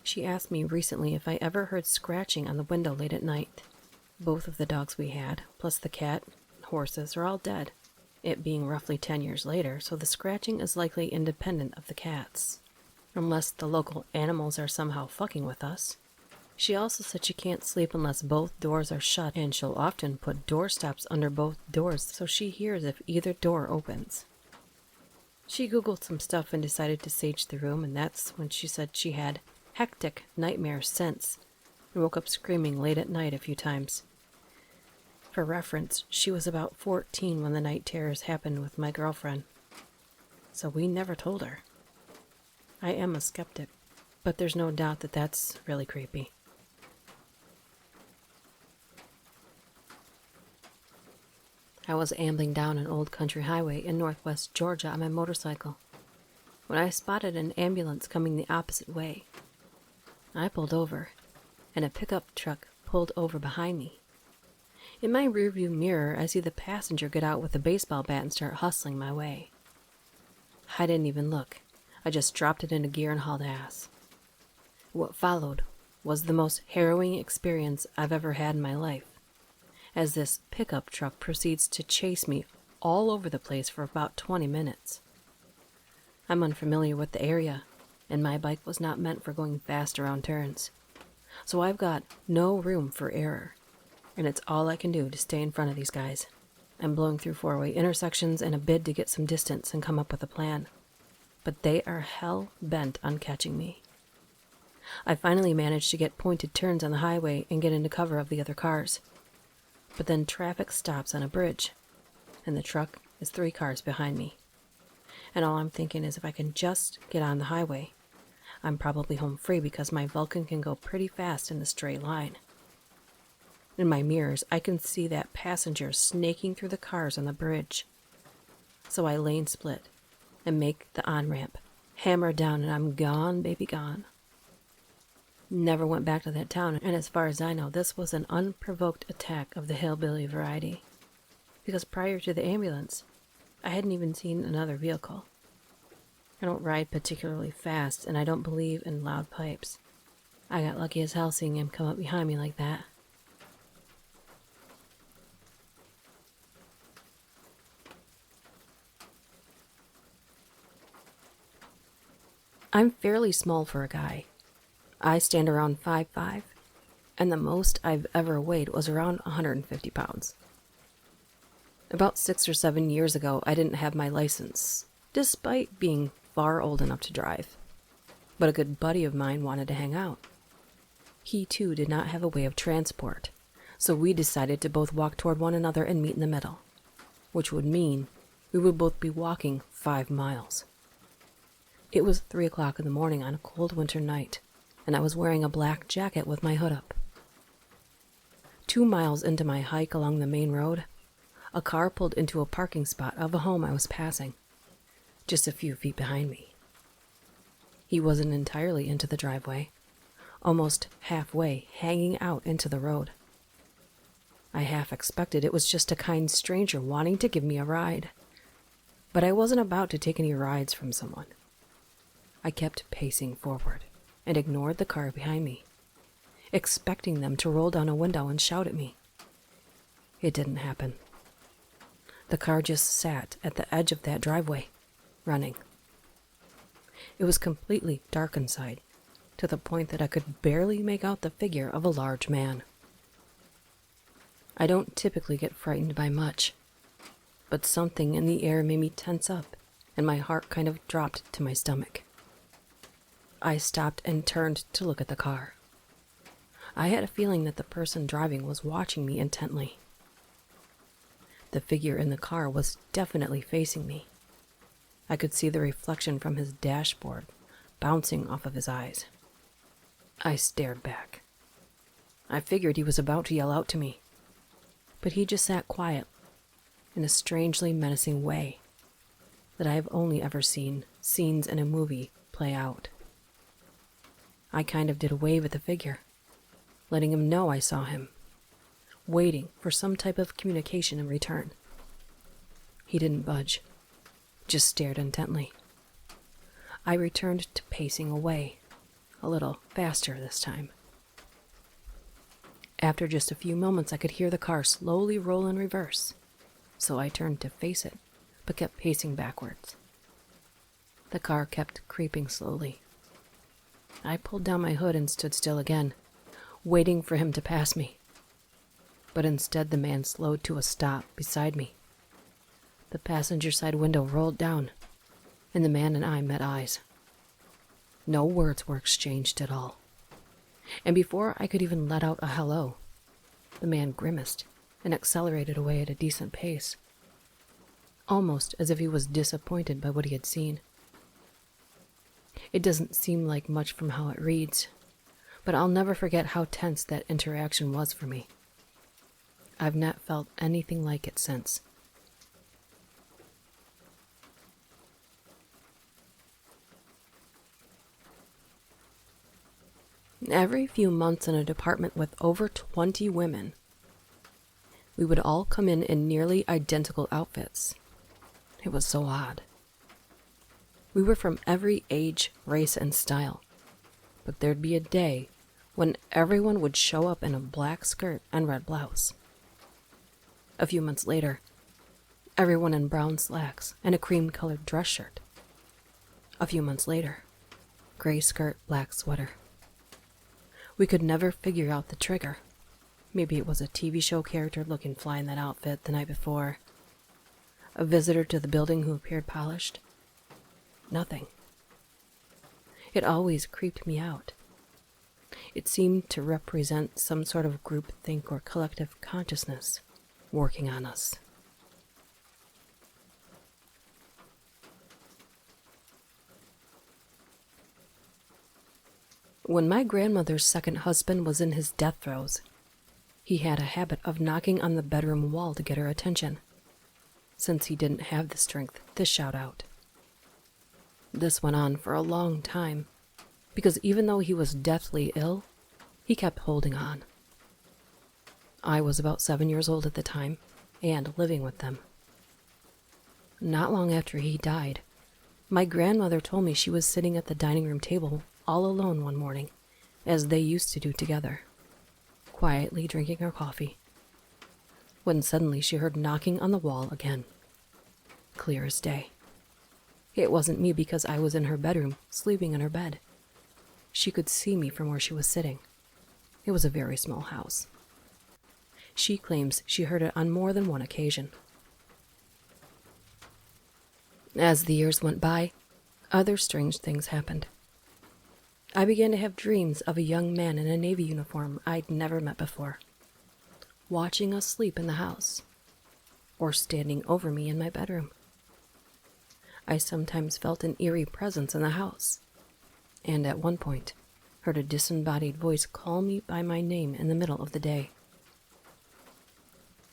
She asked me recently if I ever heard scratching on the window late at night. Both of the dogs we had, plus the cat and horses, are all dead, it being roughly 10 years later, so the scratching is likely independent of the cats, unless the local animals are somehow fucking with us. She also said she can't sleep unless both doors are shut, and she'll often put door stops under both doors so she hears if either door opens. She googled some stuff and decided to sage the room, and that's when she said she had hectic nightmares since, and woke up screaming late at night a few times. For reference, she was about 14 when the night terrors happened with my girlfriend, so we never told her. I am a skeptic, but there's no doubt that that's really creepy. I was ambling down an old country highway in northwest Georgia on my motorcycle when I spotted an ambulance coming the opposite way. I pulled over, and a pickup truck pulled over behind me. In my rearview mirror, I see the passenger get out with a baseball bat and start hustling my way. I didn't even look. I just dropped it into gear and hauled ass. What followed was the most harrowing experience I've ever had in my life, as this pickup truck proceeds to chase me all over the place for about 20 minutes. I'm unfamiliar with the area, and my bike was not meant for going fast around turns, so I've got no room for error, and it's all I can do to stay in front of these guys. I'm blowing through 4-way intersections in a bid to get some distance and come up with a plan, but they are hell-bent on catching me. I finally managed to get pointed turns on the highway and get into cover of the other cars. But then traffic stops on a bridge, and the truck is 3 cars behind me. And all I'm thinking is if I can just get on the highway, I'm probably home free because my Vulcan can go pretty fast in a straight line. In my mirrors, I can see that passenger snaking through the cars on the bridge. So I lane split and make the on-ramp, hammer down, and I'm gone, baby, gone. Never went back to that town, and as far as I know, this was an unprovoked attack of the hillbilly variety, because prior to the ambulance, I hadn't even seen another vehicle. I don't ride particularly fast, and I don't believe in loud pipes. I got lucky as hell seeing him come up behind me like that. I'm fairly small for a guy. I stand around 5'5", and the most I've ever weighed was around 150 pounds. About 6 or 7 years ago, I didn't have my license, despite being far old enough to drive. But a good buddy of mine wanted to hang out. He too did not have a way of transport, so we decided to both walk toward one another and meet in the middle, which would mean we would both be walking 5 miles. It was 3 o'clock in the morning on a cold winter night, and I was wearing a black jacket with my hood up. 2 miles into my hike along the main road, a car pulled into a parking spot of a home I was passing, just a few feet behind me. He wasn't entirely into the driveway, almost halfway hanging out into the road. I half expected it was just a kind stranger wanting to give me a ride, but I wasn't about to take any rides from someone. I kept pacing forward and ignored the car behind me, expecting them to roll down a window and shout at me. It didn't happen. The car just sat at the edge of that driveway, running. It was completely dark inside, to the point that I could barely make out the figure of a large man. I don't typically get frightened by much, but something in the air made me tense up, and my heart kind of dropped to my stomach. I stopped and turned to look at the car. I had a feeling that the person driving was watching me intently. The figure in the car was definitely facing me. I could see the reflection from his dashboard bouncing off of his eyes. I stared back. I figured he was about to yell out to me, but he just sat quiet in a strangely menacing way that I have only ever seen scenes in a movie play out. I kind of did a wave at the figure, letting him know I saw him, waiting for some type of communication in return. He didn't budge, just stared intently. I returned to pacing away, a little faster this time. After just a few moments, I could hear the car slowly roll in reverse, so I turned to face it, but kept pacing backwards. The car kept creeping slowly. I pulled down my hood and stood still again, waiting for him to pass me. But instead, the man slowed to a stop beside me. The passenger side window rolled down, and the man and I met eyes. No words were exchanged at all. And before I could even let out a hello, the man grimaced and accelerated away at a decent pace, almost as if he was disappointed by what he had seen. It doesn't seem like much from how it reads, but I'll never forget how tense that interaction was for me. I've not felt anything like it since. Every few months in a department with over 20 women, we would all come in nearly identical outfits. It was so odd. We were from every age, race, and style, but there'd be a day when everyone would show up in a black skirt and red blouse. A few months later, everyone in brown slacks and a cream-colored dress shirt. A few months later, gray skirt, black sweater. We could never figure out the trigger. Maybe it was a TV show character looking fly in that outfit the night before. A visitor to the building who appeared polished. Nothing. It always creeped me out. It seemed to represent some sort of groupthink or collective consciousness working on us. When my grandmother's second husband was in his death throes, he had a habit of knocking on the bedroom wall to get her attention, since he didn't have the strength to shout out. This went on for a long time, because even though he was deathly ill, he kept holding on. I was about 7 years old at the time, and living with them. Not long after he died, My grandmother told me she was sitting at the dining room table all alone one morning, as they used to do together, quietly drinking her coffee, when suddenly she heard knocking on the wall again. Clear as day. It wasn't me because I was in her bedroom, sleeping in her bed. She could see me from where she was sitting. It was a very small house. She claims she heard it on more than one occasion. As the years went by, other strange things happened. I began to have dreams of a young man in a Navy uniform I'd never met before, watching us sleep in the house, or standing over me in my bedroom. I sometimes felt an eerie presence in the house, and at one point heard a disembodied voice call me by my name in the middle of the day.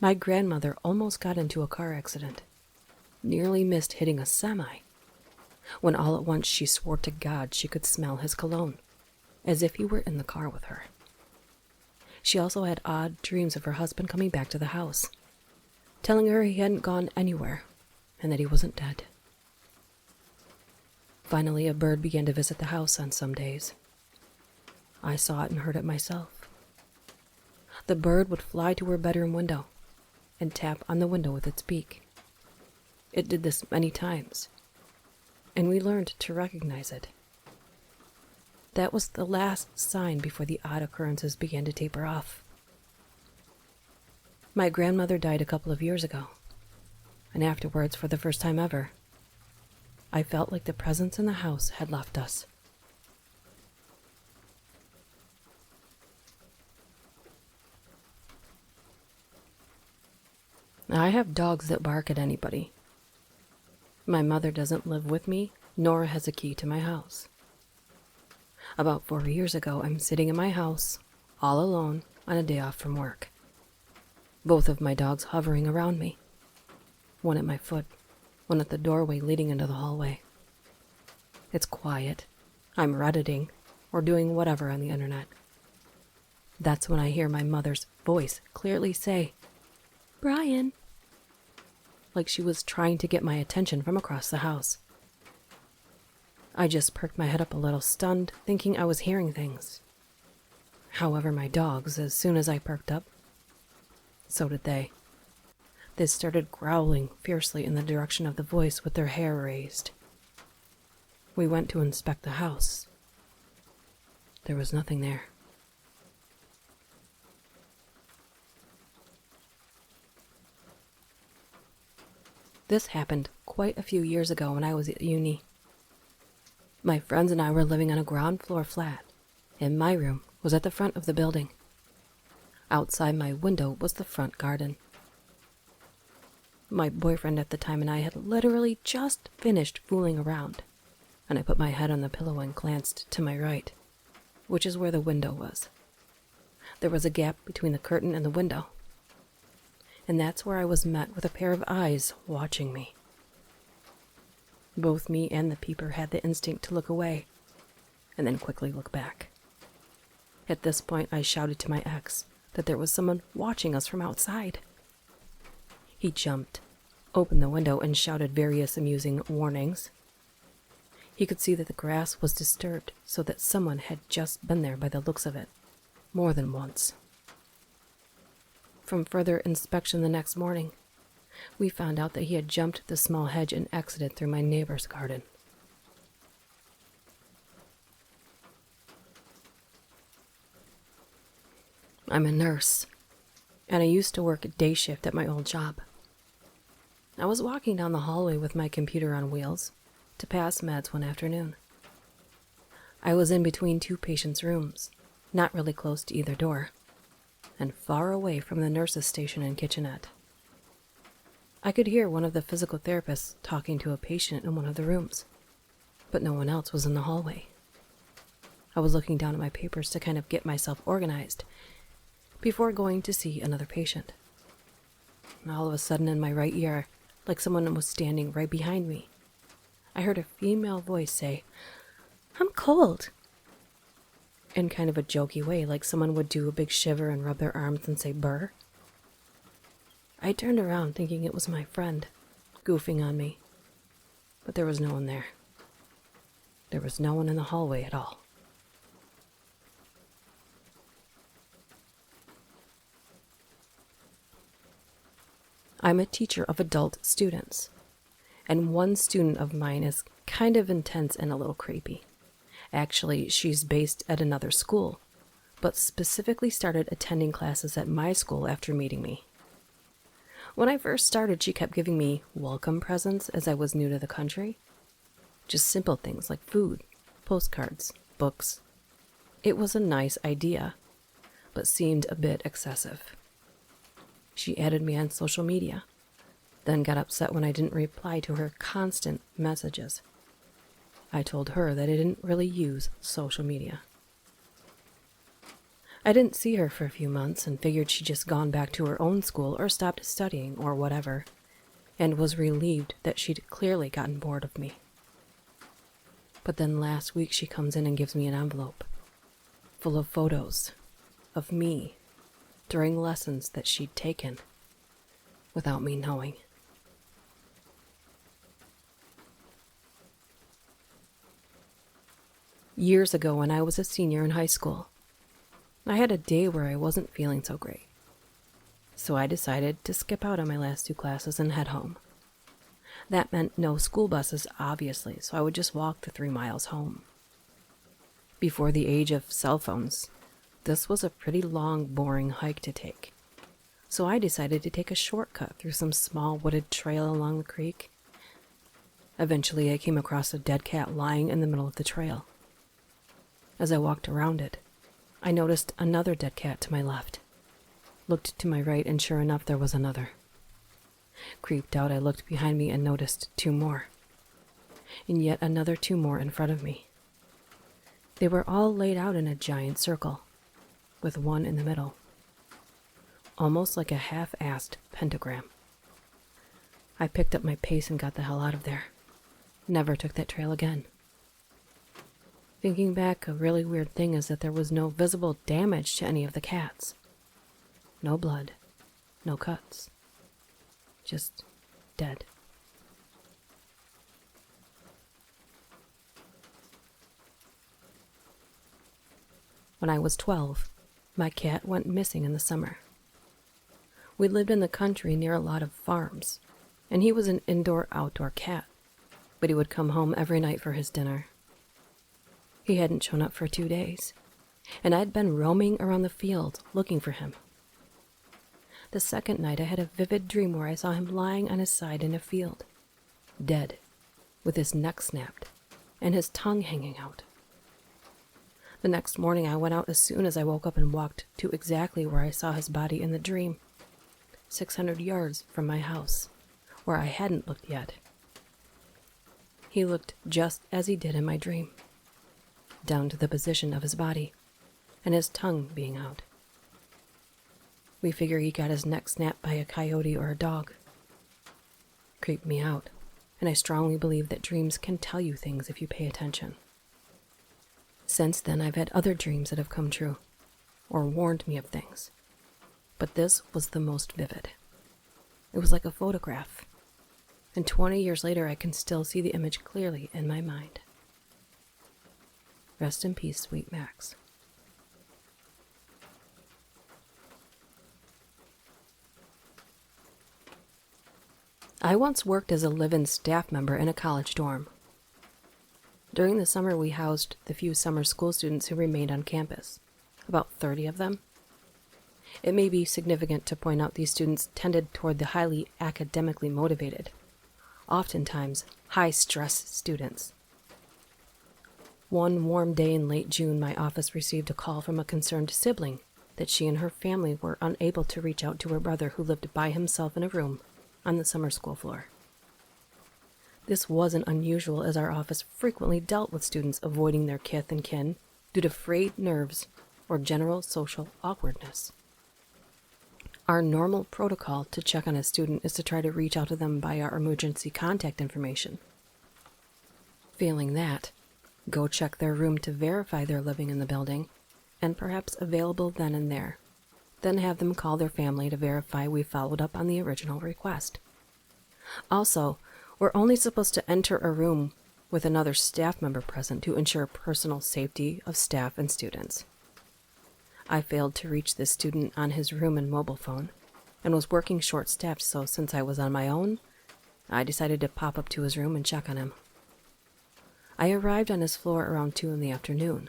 My grandmother almost got into a car accident, nearly missed hitting a semi, when all at once she swore to God she could smell his cologne, as if he were in the car with her. She also had odd dreams of her husband coming back to the house, telling her he hadn't gone anywhere and that he wasn't dead. Finally, a bird began to visit the house on some days. I saw it and heard it myself. The bird would fly to her bedroom window and tap on the window with its beak. It did this many times, and we learned to recognize it. That was the last sign before the odd occurrences began to taper off. My grandmother died a couple of years ago, and afterwards, for the first time ever, I felt like the presence in the house had left us. I have dogs that bark at anybody. My mother doesn't live with me, nor has a key to my house. About 4 years ago, I'm sitting in my house, all alone, on a day off from work. Both of my dogs hovering around me. One at my foot, one at the doorway leading into the hallway. It's quiet. I'm redditing, or doing whatever on the internet. That's when I hear my mother's voice clearly say, "Brian," like she was trying to get my attention from across the house. I just perked my head up a little, stunned, thinking I was hearing things. However, my dogs, as soon as I perked up, so did they. They started growling fiercely in the direction of the voice with their hair raised. We went to inspect the house. There was nothing there. This happened quite a few years ago when I was at uni. My friends and I were living on a ground floor flat, and my room was at the front of the building. Outside my window was the front garden. My boyfriend at the time and I had literally just finished fooling around, and I put my head on the pillow and glanced to my right, which is where the window was. There was a gap between the curtain and the window, and that's where I was met with a pair of eyes watching me. Both me and the peeper had the instinct to look away, and then quickly look back. At this point, I shouted to my ex that there was someone watching us from outside. He jumped, opened the window, and shouted various amusing warnings. He could see that the grass was disturbed, so that someone had just been there by the looks of it, more than once. From further inspection the next morning, we found out that he had jumped the small hedge and exited through my neighbor's garden. I'm a nurse, and I used to work a day shift at my old job. I was walking down the hallway with my computer on wheels to pass meds one afternoon. I was in between two patients' rooms, not really close to either door, and far away from the nurse's station and kitchenette. I could hear one of the physical therapists talking to a patient in one of the rooms, but no one else was in the hallway. I was looking down at my papers to kind of get myself organized before going to see another patient. And all of a sudden in my right ear, like someone was standing right behind me, I heard a female voice say, "I'm cold," in kind of a jokey way, like someone would do a big shiver and rub their arms and say "brr." I turned around thinking it was my friend, goofing on me, but there was no one there. There was no one in the hallway at all. I'm a teacher of adult students, and one student of mine is kind of intense and a little creepy. Actually, she's based at another school, but specifically started attending classes at my school after meeting me. When I first started, she kept giving me welcome presents as I was new to the country. Just simple things like food, postcards, books. It was a nice idea, but seemed a bit excessive. She added me on social media, then got upset when I didn't reply to her constant messages. I told her that I didn't really use social media. I didn't see her for a few months and figured she'd just gone back to her own school or stopped studying or whatever, and was relieved that she'd clearly gotten bored of me. But then last week she comes in and gives me an envelope full of photos of me during lessons that she'd taken without me knowing. Years ago, when I was a senior in high school, I had a day where I wasn't feeling so great. So I decided to skip out on my last 2 classes and head home. That meant no school buses, obviously, so I would just walk the 3 miles home. Before the age of cell phones, this was a pretty long, boring hike to take. So I decided to take a shortcut through some small wooded trail along the creek. Eventually, I came across a dead cat lying in the middle of the trail. As I walked around it, I noticed another dead cat to my left. Looked to my right, and sure enough, there was another. Creeped out, I looked behind me and noticed 2 more. And yet another 2 more in front of me. They were all laid out in a giant circle, with one in the middle. Almost like a half-assed pentagram. I picked up my pace and got the hell out of there. Never took that trail again. Thinking back, a really weird thing is that there was no visible damage to any of the cats. No blood, no cuts. Just dead. When I was 12, my cat went missing in the summer. We lived in the country near a lot of farms, and he was an indoor-outdoor cat, but he would come home every night for his dinner. He hadn't shown up for 2 days, and I'd been roaming around the field looking for him. The second night, I had a vivid dream where I saw him lying on his side in a field, dead, with his neck snapped and his tongue hanging out. The next morning, I went out as soon as I woke up and walked to exactly where I saw his body in the dream, 600 yards from my house, where I hadn't looked yet. He looked just as he did in my dream, down to the position of his body and his tongue being out. We figure he got his neck snapped by a coyote or a dog. Creeped me out, and I strongly believe that dreams can tell you things if you pay attention. Since then, I've had other dreams that have come true, or warned me of things. But this was the most vivid. It was like a photograph, and 20 years later, I can still see the image clearly in my mind. Rest in peace, sweet Max. I once worked as a live-in staff member in a college dorm. During the summer, we housed the few summer school students who remained on campus, about 30 of them. It may be significant to point out these students tended toward the highly academically motivated, oftentimes high-stress students. One warm day in late June, my office received a call from a concerned sibling that she and her family were unable to reach out to her brother who lived by himself in a room on the summer school floor. This wasn't unusual, as our office frequently dealt with students avoiding their kith and kin due to frayed nerves or general social awkwardness. Our normal protocol to check on a student is to try to reach out to them by our emergency contact information. Failing that, go check their room to verify they're living in the building and perhaps available then and there. Then have them call their family to verify we followed up on the original request. Also, we're only supposed to enter a room with another staff member present to ensure personal safety of staff and students. I failed to reach this student on his room and mobile phone, and was working short-staffed, so since I was on my own, I decided to pop up to his room and check on him. I arrived on his floor around 2 in the afternoon,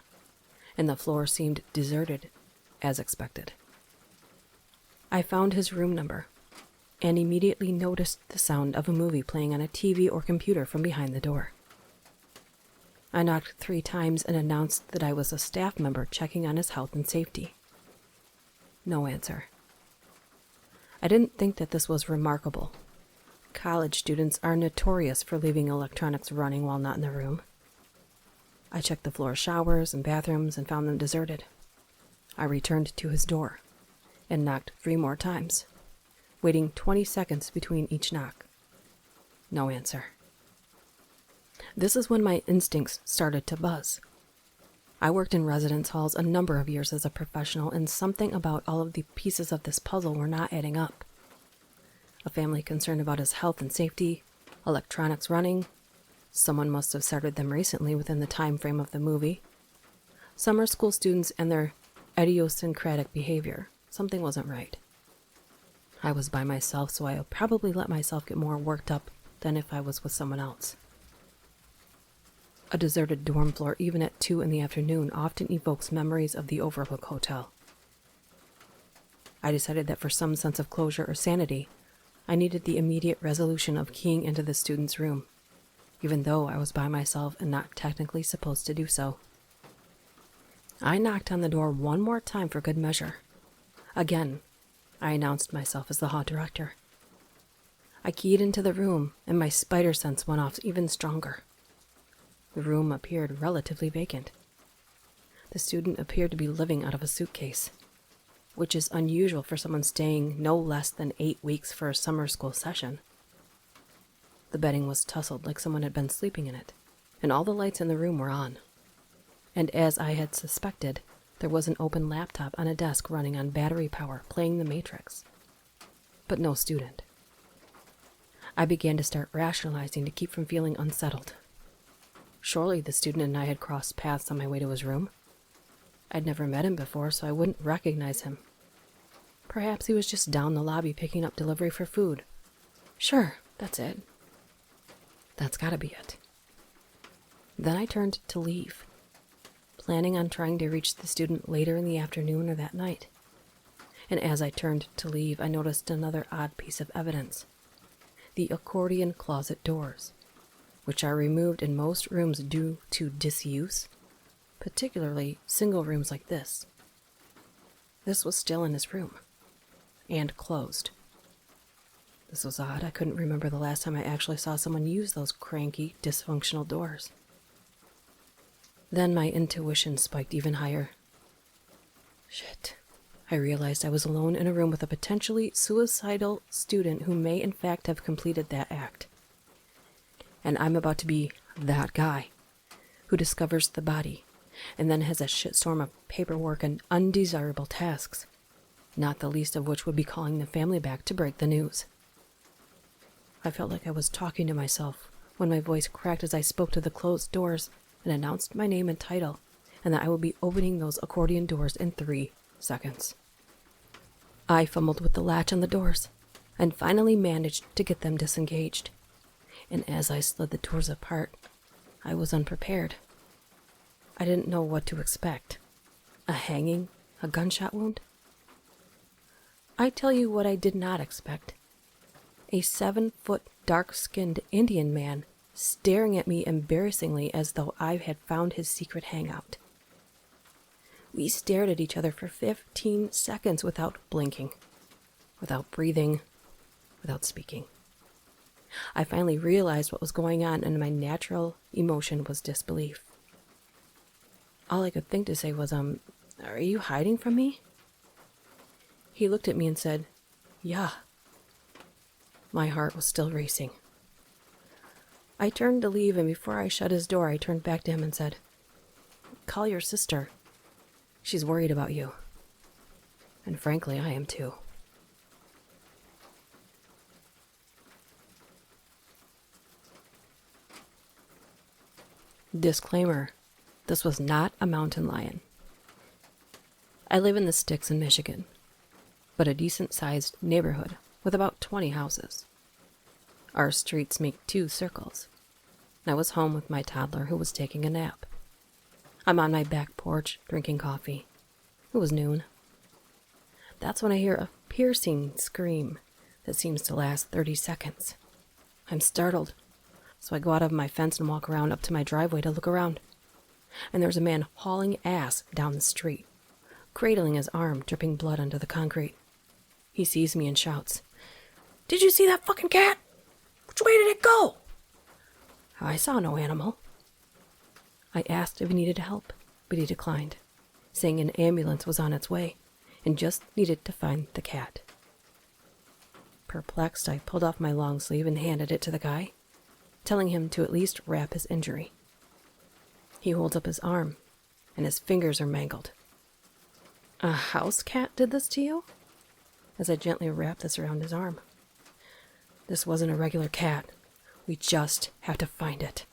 and the floor seemed deserted, as expected. I found his room number, and immediately noticed the sound of a movie playing on a TV or computer from behind the door. I knocked 3 times and announced that I was a staff member checking on his health and safety. No answer. I didn't think that this was remarkable. College students are notorious for leaving electronics running while not in the room. I checked the floor showers and bathrooms and found them deserted. I returned to his door and knocked 3 more times, waiting 20 seconds between each knock. No answer. This is when my instincts started to buzz. I worked in residence halls a number of years as a professional, and something about all of the pieces of this puzzle were not adding up. A family concerned about his health and safety, electronics running, someone must have started them recently within the time frame of the movie, summer school students and their idiosyncratic behavior. Something wasn't right. I was by myself, so I probably let myself get more worked up than if I was with someone else. A deserted dorm floor, even at 2 in the afternoon, often evokes memories of the Overlook Hotel. I decided that for some sense of closure or sanity, I needed the immediate resolution of keying into the student's room, even though I was by myself and not technically supposed to do so. I knocked on the door 1 more time for good measure. Again, I announced myself as the hall director. I keyed into the room, and my spider sense went off even stronger. The room appeared relatively vacant. The student appeared to be living out of a suitcase, which is unusual for someone staying no less than 8 weeks for a summer school session. The bedding was tussled like someone had been sleeping in it, and all the lights in the room were on. And as I had suspected, there was an open laptop on a desk running on battery power, playing The Matrix. But no student. I began to start rationalizing to keep from feeling unsettled. Surely the student and I had crossed paths on my way to his room. I'd never met him before, so I wouldn't recognize him. Perhaps he was just down the lobby picking up delivery for food. Sure, that's it. That's gotta be it. Then I turned to leave, planning on trying to reach the student later in the afternoon or that night. And as I turned to leave, I noticed another odd piece of evidence. The accordion closet doors, which are removed in most rooms due to disuse, particularly single rooms like this. This was still in his room, and closed. This was odd. I couldn't remember the last time I actually saw someone use those cranky, dysfunctional doors. Then my intuition spiked even higher. Shit. I realized I was alone in a room with a potentially suicidal student who may in fact have completed that act. And I'm about to be that guy who discovers the body and then has a shitstorm of paperwork and undesirable tasks, not the least of which would be calling the family back to break the news. I felt like I was talking to myself when my voice cracked as I spoke to the closed doors and announced my name and title, and that I would be opening those accordion doors in 3 seconds. I fumbled with the latch on the doors and finally managed to get them disengaged. And as I slid the doors apart, I was unprepared. I didn't know what to expect. A hanging? A gunshot wound? I tell you what I did not expect. A 7-foot, dark-skinned Indian man staring at me embarrassingly as though I had found his secret hangout. We stared at each other for 15 seconds without blinking, without breathing, without speaking. I finally realized what was going on, and my natural emotion was disbelief. All I could think to say was, are you hiding from me? He looked at me and said, yeah. My heart was still racing. I turned to leave, and before I shut his door, I turned back to him and said, call your sister. She's worried about you. And frankly, I am too. Disclaimer, this was not a mountain lion. I live in the sticks in Michigan, but a decent-sized neighborhood with about 20 houses. Our streets make 2 circles. I was home with my toddler who was taking a nap. I'm on my back porch drinking coffee. It was noon. That's when I hear a piercing scream that seems to last 30 seconds. I'm startled, so I go out of my fence and walk around up to my driveway to look around. And there's a man hauling ass down the street, cradling his arm, dripping blood onto the concrete. He sees me and shouts, "Did you see that fucking cat? Which way did it go?" I saw no animal. I asked if he needed help, but he declined, saying an ambulance was on its way and just needed to find the cat. Perplexed, I pulled off my long sleeve and handed it to the guy, telling him to at least wrap his injury. He holds up his arm, and his fingers are mangled. "A house cat did this to you?" As I gently wrap this around his arm. "This wasn't a regular cat. We just have to find it."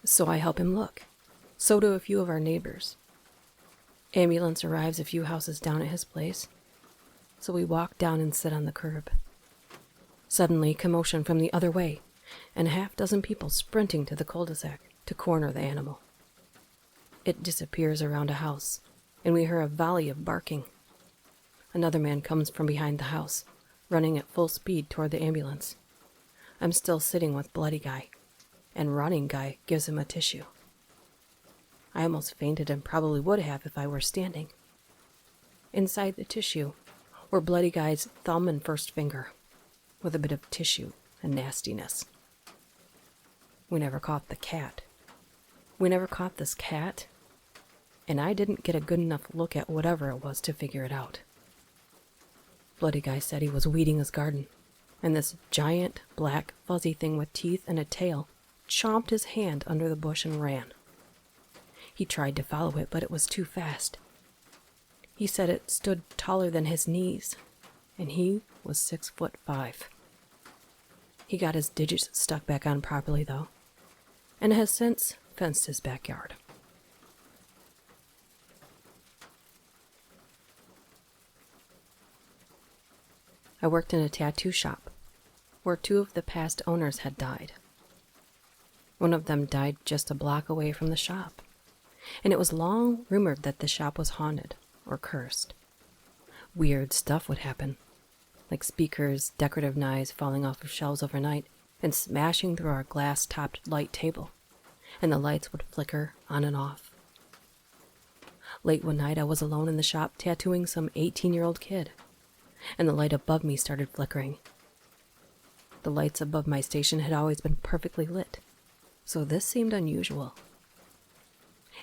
So I help him look. So do a few of our neighbors. Ambulance arrives a few houses down at his place, so we walk down and sit on the curb. Suddenly, commotion from the other way, and a half-dozen people sprinting to the cul-de-sac to corner the animal. It disappears around a house, and we hear a volley of barking. Another man comes from behind the house, running at full speed toward the ambulance. I'm still sitting with Bloody Guy, and Running Guy gives him a tissue. I almost fainted and probably would have if I were standing. Inside the tissue were Bloody Guy's thumb and first finger, with a bit of tissue and nastiness. We never caught the cat. We never caught this cat, and I didn't get a good enough look at whatever it was to figure it out. Bloody Guy said he was weeding his garden, and this giant, black, fuzzy thing with teeth and a tail chomped his hand under the bush and ran. He tried to follow it, but it was too fast. He said it stood taller than his knees, and he was 6'5". He got his digits stuck back on properly, though, and has since fenced his backyard. I worked in a tattoo shop, where 2 of the past owners had died. One of them died just a block away from the shop, and it was long rumored that the shop was haunted or cursed. Weird stuff would happen, like speakers, decorative knives falling off of shelves overnight and smashing through our glass-topped light table, and the lights would flicker on and off. Late one night, I was alone in the shop tattooing some 18-year-old kid, and the light above me started flickering. The lights above my station had always been perfectly lit, so this seemed unusual.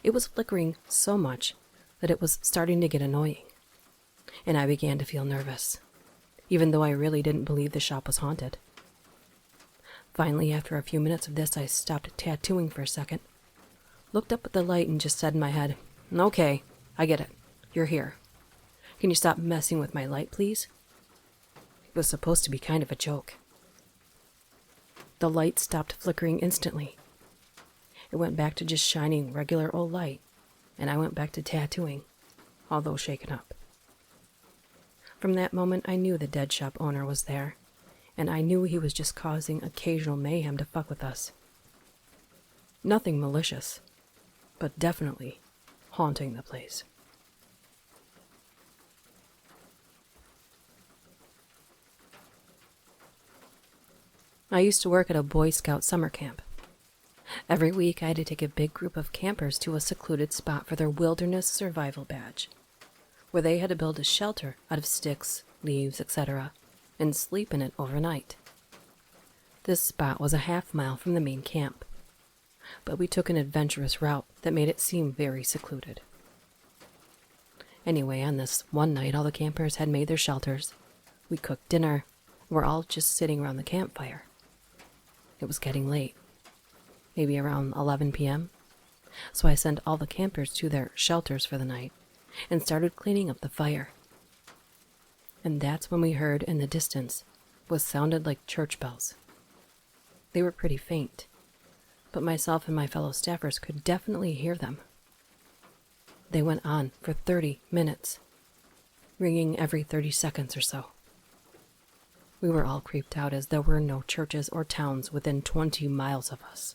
It was flickering so much that it was starting to get annoying, and I began to feel nervous, even though I really didn't believe the shop was haunted. Finally, after a few minutes of this, I stopped tattooing for a second, looked up at the light, and just said in my head, "Okay, I get it. You're here. Can you stop messing with my light, please?" It was supposed to be kind of a joke. The light stopped flickering instantly. It went back to just shining regular old light, and I went back to tattooing, although shaken up. From that moment, I knew the dead shop owner was there, and I knew he was just causing occasional mayhem to fuck with us. Nothing malicious, but definitely haunting the place. I used to work at a Boy Scout summer camp. Every week I had to take a big group of campers to a secluded spot for their wilderness survival badge, where they had to build a shelter out of sticks, leaves, etc., and sleep in it overnight. This spot was a half-mile from the main camp, but we took an adventurous route that made it seem very secluded. Anyway, on this one night, all the campers had made their shelters. We cooked dinner. We're all just sitting around the campfire. It was getting late, maybe around 11 p.m., so I sent all the campers to their shelters for the night and started cleaning up the fire. And that's when we heard in the distance what sounded like church bells. They were pretty faint, but myself and my fellow staffers could definitely hear them. They went on for 30 minutes, ringing every 30 seconds or so. We were all creeped out as there were no churches or towns within 20 miles of us.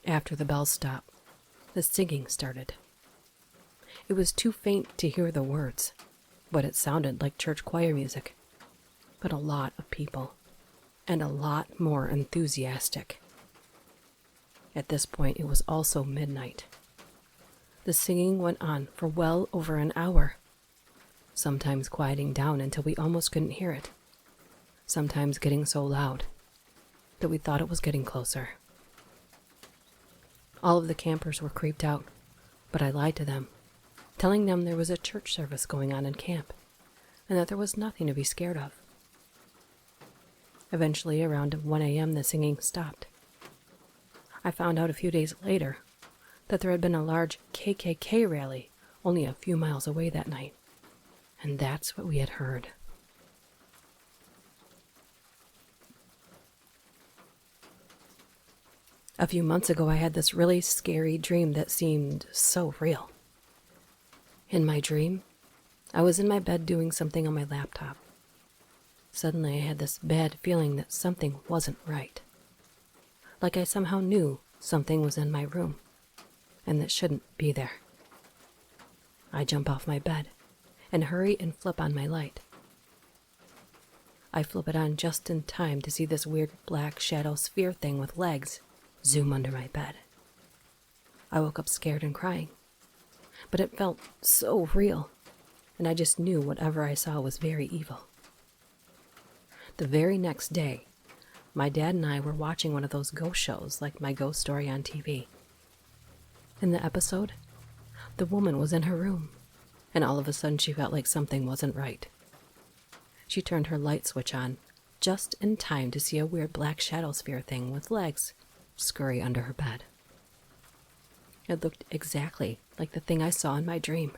After the bells stopped, the singing started. It was too faint to hear the words, but it sounded like church choir music. But a lot of people, and a lot more enthusiastic. At this point, it was also midnight. The singing went on for well over an hour, sometimes quieting down until we almost couldn't hear it, sometimes getting so loud that we thought it was getting closer. All of the campers were creeped out, but I lied to them, telling them there was a church service going on in camp, and that there was nothing to be scared of. Eventually, around 1 a.m., the singing stopped. I found out a few days later that there had been a large KKK rally only a few miles away that night, and that's what we had heard. A few months ago, I had this really scary dream that seemed so real. In my dream, I was in my bed doing something on my laptop. Suddenly, I had this bad feeling that something wasn't right. Like I somehow knew something was in my room, and that shouldn't be there. I jump off my bed and hurry and flip on my light. I flip it on just in time to see this weird black shadow sphere thing with legs zoom under my bed. I woke up scared and crying, but it felt so real, and I just knew whatever I saw was very evil. The very next day, my dad and I were watching one of those ghost shows like My Ghost Story on TV. In the episode, the woman was in her room, and all of a sudden she felt like something wasn't right. She turned her light switch on just in time to see a weird black shadow sphere thing with legs scurry under her bed. It looked exactly like the thing I saw in my dream,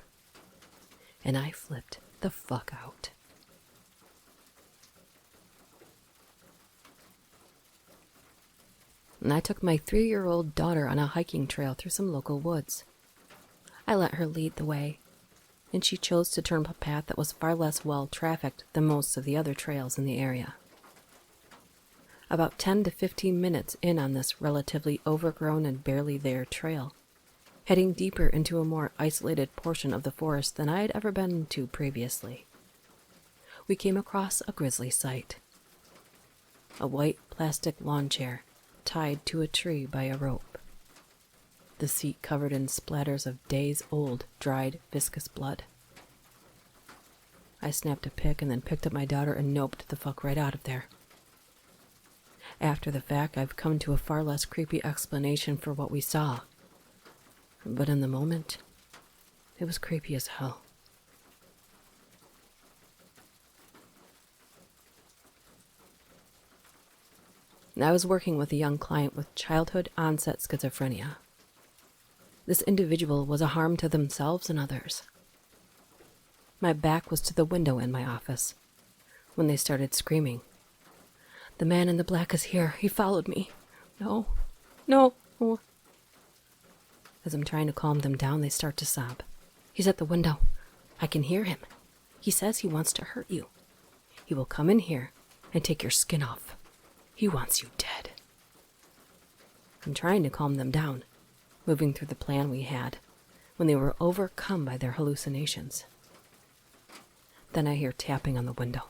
and I flipped the fuck out. And I took my 3-year-old daughter on a hiking trail through some local woods. I let her lead the way, and she chose to turn a path that was far less well-trafficked than most of the other trails in the area. About 10 to 15 minutes in on this relatively overgrown and barely there trail, heading deeper into a more isolated portion of the forest than I had ever been to previously, we came across a grisly sight. A white plastic lawn chair tied to a tree by a rope. The seat covered in splatters of days-old, dried, viscous blood. I snapped a pic and then picked up my daughter and noped the fuck right out of there. After the fact, I've come to a far less creepy explanation for what we saw. But in the moment, it was creepy as hell. I was working with a young client with childhood onset schizophrenia. This individual was a harm to themselves and others. My back was to the window in my office when they started screaming. "The man in the black is here. He followed me. No, no." As I'm trying to calm them down, they start to sob. "He's at the window. I can hear him. He says he wants to hurt you. He will come in here and take your skin off. He wants you dead." I'm trying to calm them down, moving through the plan we had, when they were overcome by their hallucinations. Then I hear tapping on the window.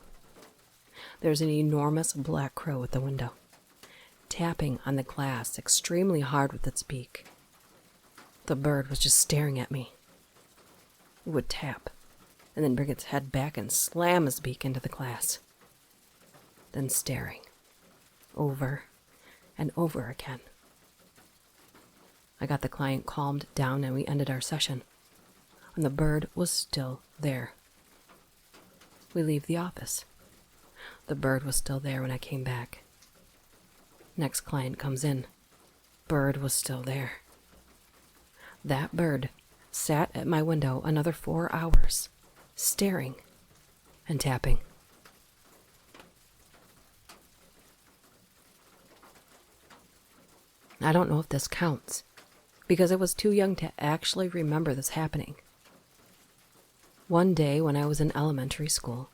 There's an enormous black crow at the window, tapping on the glass extremely hard with its beak. The bird was just staring at me. It would tap, and then bring its head back and slam its beak into the glass. Then staring, over and over again. I got the client calmed down and we ended our session, and the bird was still there. We leave the office. The bird was still there when I came back. Next client comes in. Bird was still there. That bird sat at my window another 4 hours, staring and tapping. I don't know if this counts, because I was too young to actually remember this happening. One day when I was in elementary school,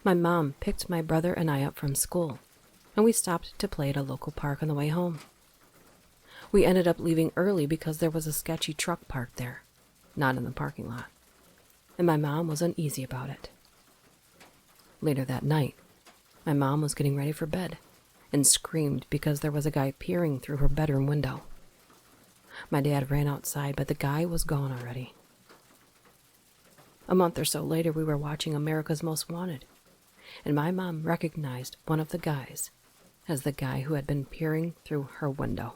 my mom picked my brother and I up from school, and we stopped to play at a local park on the way home. We ended up leaving early because there was a sketchy truck parked there, not in the parking lot, and my mom was uneasy about it. Later that night, my mom was getting ready for bed and screamed because there was a guy peering through her bedroom window. My dad ran outside, but the guy was gone already. A month or so later, we were watching America's Most Wanted, and my mom recognized one of the guys as the guy who had been peering through her window.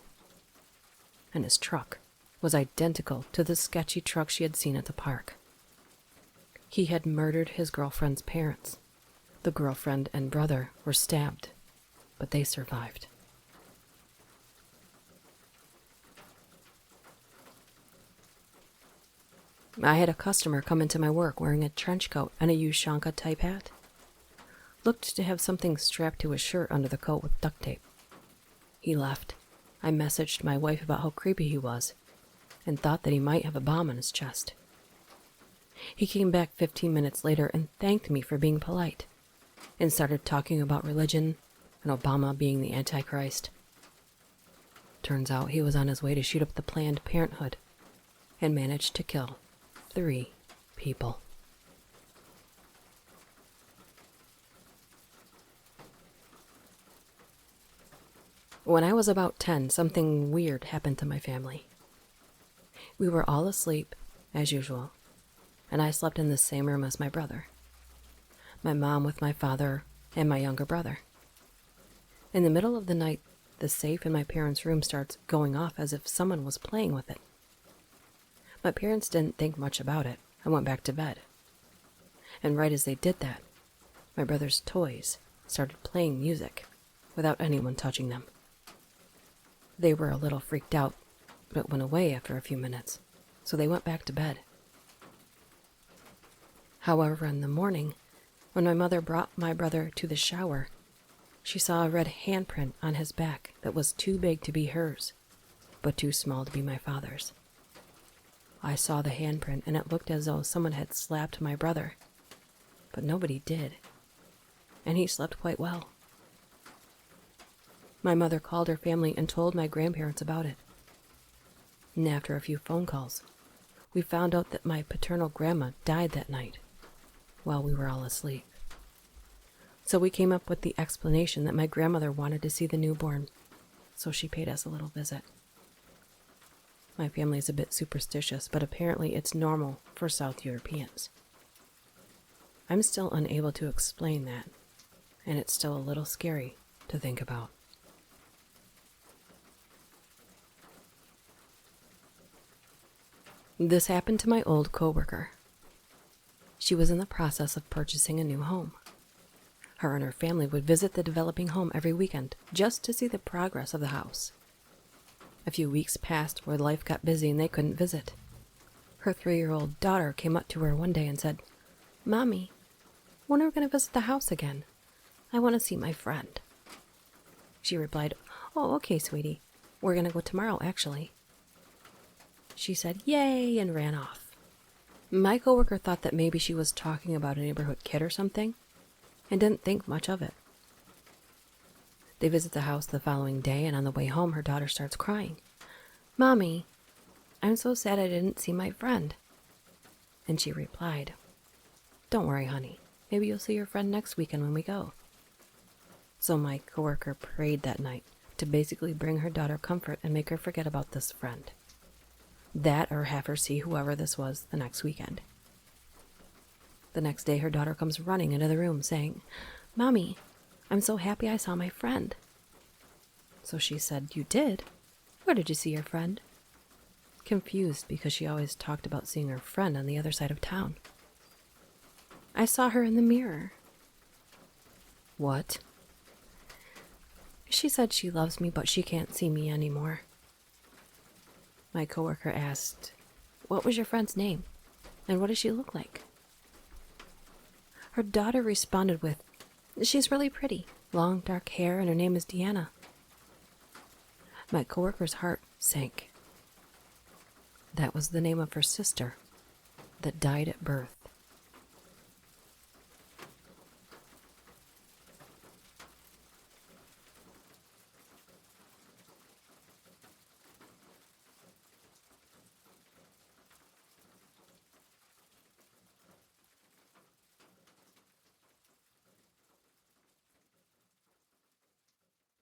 And his truck was identical to the sketchy truck she had seen at the park. He had murdered his girlfriend's parents. The girlfriend and brother were stabbed, but they survived. I had a customer come into my work wearing a trench coat and a Ushanka type hat. Looked to have something strapped to his shirt under the coat with duct tape. He left. I messaged my wife about how creepy he was and thought that he might have a bomb in his chest. He came back 15 minutes later and thanked me for being polite and started talking about religion and Obama being the Antichrist. Turns out he was on his way to shoot up the Planned Parenthood and managed to kill 3 people. When I was about 10, something weird happened to my family. We were all asleep, as usual, and I slept in the same room as my brother. My mom with my father and my younger brother. In the middle of the night, the safe in my parents' room starts going off as if someone was playing with it. My parents didn't think much about it and went back to bed. And right as they did that, my brother's toys started playing music without anyone touching them. They were a little freaked out, but it went away after a few minutes, so they went back to bed. However, in the morning, when my mother brought my brother to the shower, she saw a red handprint on his back that was too big to be hers, but too small to be my father's. I saw the handprint, and it looked as though someone had slapped my brother, but nobody did, and he slept quite well. My mother called her family and told my grandparents about it. And after a few phone calls, we found out that my paternal grandma died that night while we were all asleep. So we came up with the explanation that my grandmother wanted to see the newborn, so she paid us a little visit. My family's a bit superstitious, but apparently it's normal for South Europeans. I'm still unable to explain that, and it's still a little scary to think about. This happened to my old coworker. She was in the process of purchasing a new home. Her and her family would visit the developing home every weekend just to see the progress of the house. A few weeks passed where life got busy and they couldn't visit. Her 3-year-old daughter came up to her one day and said, "Mommy, when are we going to visit the house again? I want to see my friend." She replied, "Oh, okay, sweetie. We're going to go tomorrow, actually." She said, "Yay," and ran off. My coworker thought that maybe she was talking about a neighborhood kid or something, and didn't think much of it. They visit the house the following day, and on the way home, her daughter starts crying. "Mommy, I'm so sad I didn't see my friend." And she replied, "Don't worry, honey. Maybe you'll see your friend next weekend when we go." So my coworker prayed that night to basically bring her daughter comfort and make her forget about this friend. That or have her see whoever this was the next weekend. The next day, her daughter comes running into the room saying, "Mommy, I'm so happy I saw my friend." So she said, "You did? Where did you see your friend?" Confused because she always talked about seeing her friend on the other side of town. "I saw her in the mirror." "What?" "She said she loves me, but she can't see me anymore." My coworker asked, "What was your friend's name? And what does she look like?" Her daughter responded with, "She's really pretty, long dark hair, and her name is Deanna." My coworker's heart sank. That was the name of her sister that died at birth.